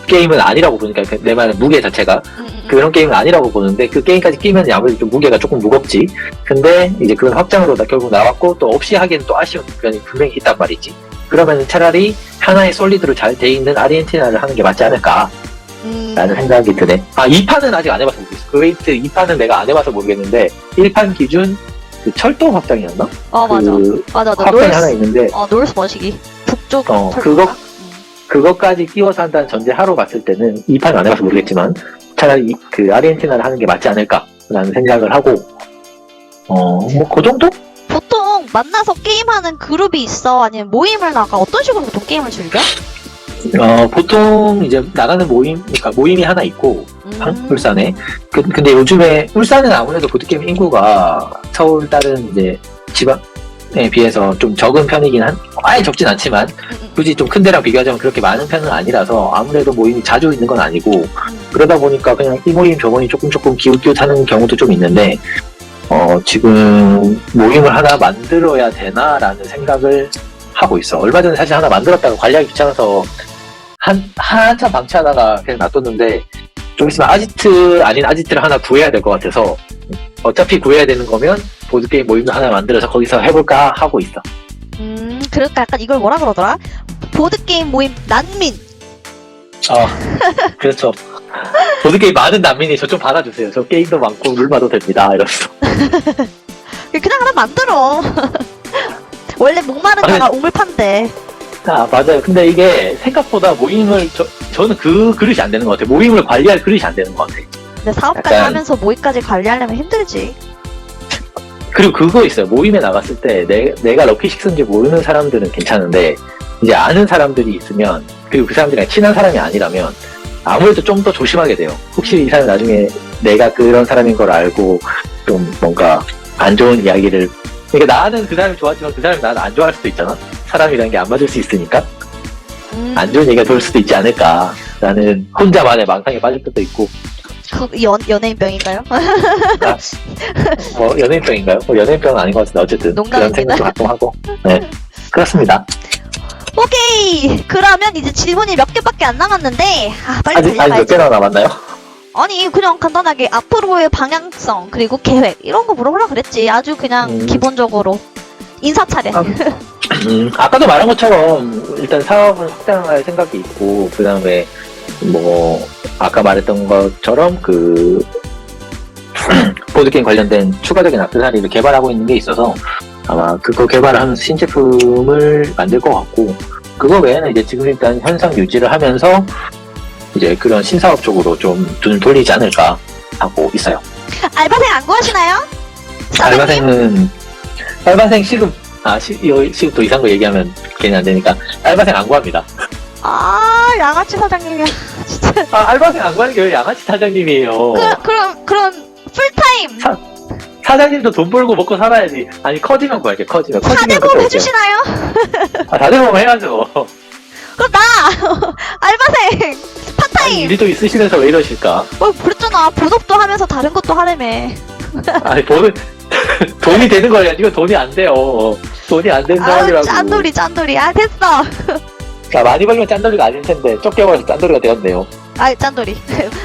게임은 아니라고 보니까 내 말은 무게 자체가 그런 게임은 아니라고 보는데 그 게임까지 끼면 아무래도 좀 무게가 조금 무겁지. 근데 이제 그건 확장으로 결국 나왔고 또 없이 하기엔 또 아쉬운 부분이 분명히 있단 말이지. 그러면 차라리 하나의 솔리드로 잘 돼 있는 아르헨티나를 하는 게 맞지 않을까 라는 생각이 드네. 2판은 아직 안 해봐서 모르겠어. 그웨이트 2판은 내가 안 해봐서 모르겠는데 1판 기준 그 철도 확장이었나? 맞아. 확장이 하나 있는데 노르스 머시기 북쪽 그것까지 끼워서 한다는 전제하로 봤을 때는 2판은 안 해봐서 모르겠지만 차라리 그 아르헨티나를 하는 게 맞지 않을까라는 생각을 하고 그 정도? 보통 만나서 게임하는 그룹이 있어? 아니면 모임을 나가? 어떤 식으로 보통 게임을 즐겨? 보통 이제 나가는 그러니까 모임이 하나 있고 울산에 근데 요즘에 울산은 아무래도 보드게임 인구가 서울 다른 이제 지방에 비해서 좀 적은 편이긴 아예 적진 않지만 굳이 좀 큰 데랑 비교하자면 그렇게 많은 편은 아니라서 아무래도 모임이 자주 있는 건 아니고 그러다 보니까 그냥 이 모임 저 모임 조금 기웃기웃하는 경우도 좀 있는데 지금 모임을 하나 만들어야 되나라는 생각을 하고 있어. 얼마 전에 사실 하나 만들었다가 관리하기 귀찮아서 한참 방치하다가 그냥 놔뒀는데 좀 있으면 아지트를 하나 구해야 될 것 같아서 어차피 구해야 되는 거면 보드게임 모임도 하나 만들어서 거기서 해볼까 하고 있어. 그러니까 약간 이걸 뭐라 그러더라? 보드게임 모임 난민. 그렇죠. 보드게임 많은 난민이 저 좀 받아주세요. 저 게임도 많고 룰 봐도 됩니다. 이러면서. 그냥 하나 만들어. 원래 목마른 자가 우물 판대. 맞아요. 근데 이게 생각보다 모임을, 저는 그 그릇이 안 되는 것 같아요. 모임을 관리할 그릇이 안 되는 것 같아요. 근데 사업까지 약간- 하면서 모임까지 관리하려면 힘들지. 그리고 그거 있어요. 모임에 나갔을 때 내가 럭키식스인지 모르는 사람들은 괜찮은데, 이제 아는 사람들이 있으면, 그리고 그 사람들이랑 친한 사람이 아니라면, 아무래도 좀 더 조심하게 돼요. 혹시 이 사람이 나중에 내가 그런 사람인 걸 알고, 좀 뭔가 안 좋은 이야기를, 그러니까 나는 그 사람이 좋아하지만 그 사람이 나는 안 좋아할 수도 있잖아? 사람이라는 게 안 맞을 수 있으니까? 안 좋은 얘기가 돌 수도 있지 않을까. 나는 혼자만의 망상에 빠질 때도 있고, 연예인병인가요? 연예인병인가요? 연예인병은 아닌 것 같은데, 어쨌든. 그런 농담입니다. 생각도 가끔 하고. 네. 그렇습니다. 오케이. 그러면 이제 질문이 몇 개밖에 안 남았는데, 빨리 아직 몇 달려가야지. 개나 남았나요? 아니, 그냥 간단하게 앞으로의 방향성, 그리고 계획, 이런 거 물어보려고 그랬지. 아주 그냥 기본적으로. 인사 차례. 아까도 말한 것처럼 일단 사업을 확장할 생각이 있고, 그 다음에 뭐 아까 말했던 것처럼 그 보드게임 관련된 추가적인 액세서리를 개발하고 있는 게 있어서 아마 그거 개발을 하면서 신제품을 만들 것 같고, 그거 외에는 이제 지금 일단 현상 유지를 하면서 이제 그런 신사업 쪽으로 좀 눈을 돌리지 않을까 하고 있어요. 알바생 안 구하시나요? 알바생 시급 시급 더 이상 거 얘기하면 괜히 안 되니까 알바생 안 구합니다. 양아치 사장님이야. 진짜. 알바생 안 구하는 게 왜 양아치 사장님이에요. 그럼 풀타임 사장님도 돈 벌고 먹고 살아야지. 아니 커지면 구할게. 커지면 4대보험 해주시나요? 4대보험 해야죠. 그럼 나 알바생 파타임. 일도 있으시면서 왜 이러실까? 그랬잖아. 본업도 하면서 다른 것도 하라며. 아니 돈이 되는 거야. 이거 돈이 안 돼요. 돈이 안 되는 상황이라고. 짠돌이. 됐어. 자, 많이 벌면 짠돌이가 아닐 텐데 좁게 벌어서 짠돌이가 되었네요. 짠돌이.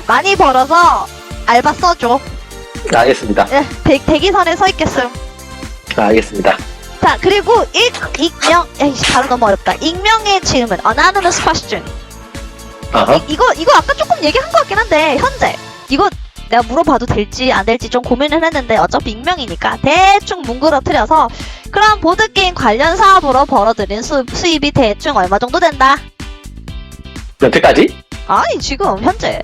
많이 벌어서 알바 써줘. 알겠습니다. 대기선에 서 있겠음. 알겠습니다. 자, 그리고 익명. 발음 너무 어렵다. 익명의 질문. Anonymous question. 이거 아까 조금 얘기한 것 같긴 한데, 현재 이거 내가 물어봐도 될지 안 될지 좀 고민을 했는데, 어차피 익명이니까 대충 뭉그러뜨려서, 그럼 보드게임 관련 사업으로 벌어들인 수입이 대충 얼마 정도 된다? 여태까지? 아니, 지금 현재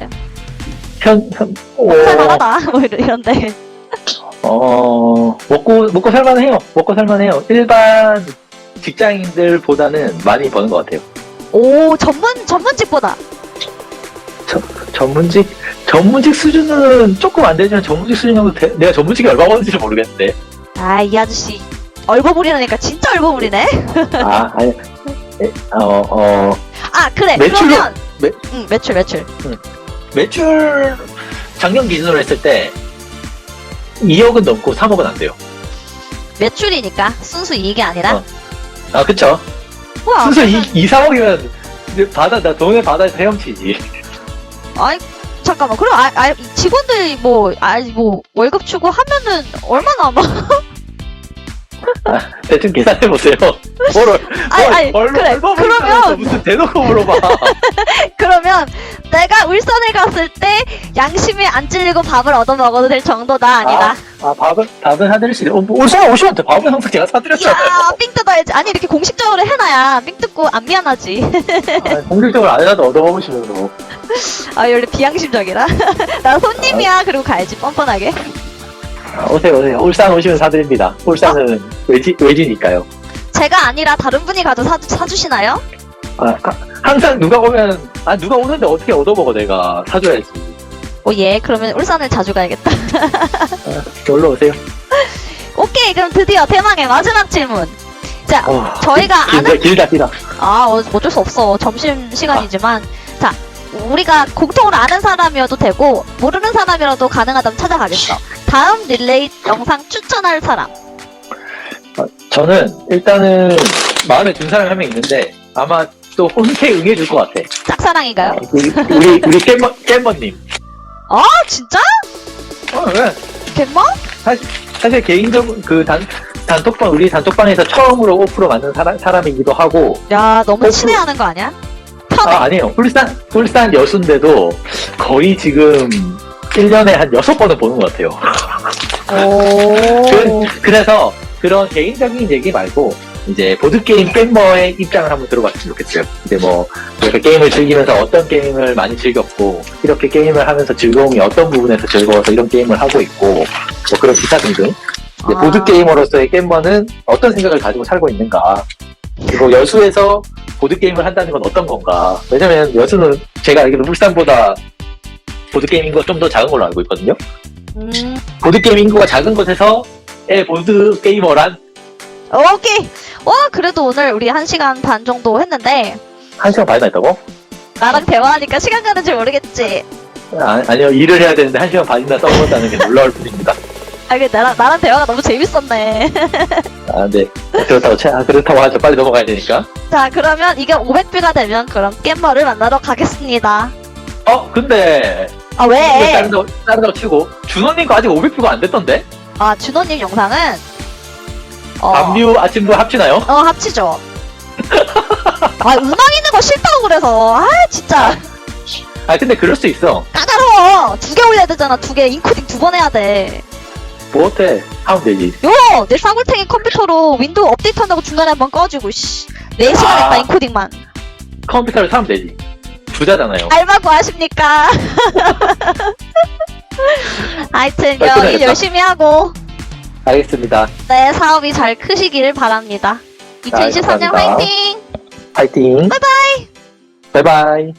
오, 살만하다 뭐 이런데. 먹고 살만해요. 먹고 살만해요. 일반 직장인들보다는 많이 버는 것 같아요. 오, 전문직보다. 전문직 수준은 조금 안 되지만 전문직 수준 정도 내가 전문직이 얼마 버는지 모르겠는데. 이 아저씨 얼버무리라니까 진짜 얼버무리네. 아니. 그래. 매출로- 그러면 매출. 매출 작년 기준으로 했을 때 2억은 넘고 3억은 안 돼요. 매출이니까 순수 이익이 아니라. 그쵸. 우와, 순수 2, 3억이면 나 돈을 바다에서 헤엄치지. 잠깐만. 그럼 직원들이 월급 주고 하면은 얼마 남아? 대충 계산해보세요. 그래. 그러면 무슨 대놓고 물어봐. 그러면 내가 울산에 갔을 때 양심이 안 찔리고 밥을 얻어 먹어도 될 정도다 아니다. 밥은 사드릴 수 있어요. 울산 오시면 돼. 밥은 항상 제가 사드렸잖아요. 삥 뜯어야지. 아니, 이렇게 공식적으로 해놔야 삥 뜯고 안 미안하지. 공식적으로 안 해도 얻어먹으시면서. 원래 비양심적이라. 나 손님이야. 그리고 가야지 뻔뻔하게. 오세요. 울산 오시면 사드립니다. 울산은 외지니까요. 제가 아니라 다른 분이 가도 사주시나요? 항상 누가 오는데 어떻게 얻어먹어, 내가. 사줘야지. 그러면 울산을 자주 가야겠다. 놀러 오세요. 오케이, 그럼 드디어 대망의 마지막 질문. 자, 저희가 아는. 길다. 어쩔 수 없어. 점심시간이지만. 자, 우리가 공통으로 아는 사람이어도 되고, 모르는 사람이라도 가능하다면 찾아가겠어. 다음 릴레이 영상 추천할 사람. 저는 일단은 마음에 든 사람이 한 명 있는데 아마 또 흔쾌히 응해줄 것 같아. 짝사랑인가요? 우리 깻머님. 진짜? 왜? 갯머? 사실 개인적으로 단톡방, 우리 단톡방에서 처음으로 오프로 만든 사람이기도 하고, 야, 너무 오프. 친해하는 거 아니야? 편해. 아니에요. 울산 여수인데도 거의 지금 1년에 한 6번은 보는 것 같아요. 오. 그래서 그런 개인적인 얘기 말고, 이제 보드게임 게이머의 입장을 한번 들어봤으면 좋겠어요. 이제 뭐, 이렇게 게임을 즐기면서 어떤 게임을 많이 즐겼고, 이렇게 게임을 하면서 즐거움이 어떤 부분에서 즐거워서 이런 게임을 하고 있고, 뭐 그런 기타 등등. 이제 아. 보드게이머로서의 게이머는 어떤 생각을 가지고 살고 있는가. 그리고 여수에서 보드게임을 한다는 건 어떤 건가. 왜냐면 여수는 제가 알기로 울산보다 보드게임 인구가 좀 더 작은 걸로 알고 있거든요. 보드게임 인구가 작은 곳에서의 보드게이머란 오케이. 와, 그래도 오늘 우리 1시간 반 정도 했는데, 1시간 반이나 했다고? 나랑 대화하니까 시간 가는 줄 모르겠지. 아니요, 일을 해야 되는데 1시간 반이나 써먹었다는 게 놀라울 뿐입니다. 나랑 대화가 너무 재밌었네. 네. 그렇다고 하죠. 빨리 넘어가야 되니까. 자, 그러면 이게 500뷰가 되면 그럼 깻머를 만나러 가겠습니다. 근데. 아, 왜? 다른 거 치고. 준호님 거 아직 500뷰가 안 됐던데? 아, 준호님 영상은 밤뷰, 아침뷰 합치나요? 합치죠. 아, 음악 있는 거 싫다고 그래서. 아, 진짜. 근데 그럴 수 있어. 까다로워. 2개 올려야 되잖아. 2개. 인코딩 2번 해야 돼. 뭐 어때? 하면 되지. 내 싸굴탱이 컴퓨터로 윈도우 업데이트 한다고 중간에 한번 꺼지고, 4시간 했다, 인코딩만. 컴퓨터를 사면 되지. 부자잖아요. 알바 구하십니까? 하여튼, 일 끊어야겠다. 열심히 하고, 알겠습니다. 네, 사업이 잘 크시길 바랍니다. 2023년 감사합니다. 화이팅! 파이팅. 바이바이. 바이바이.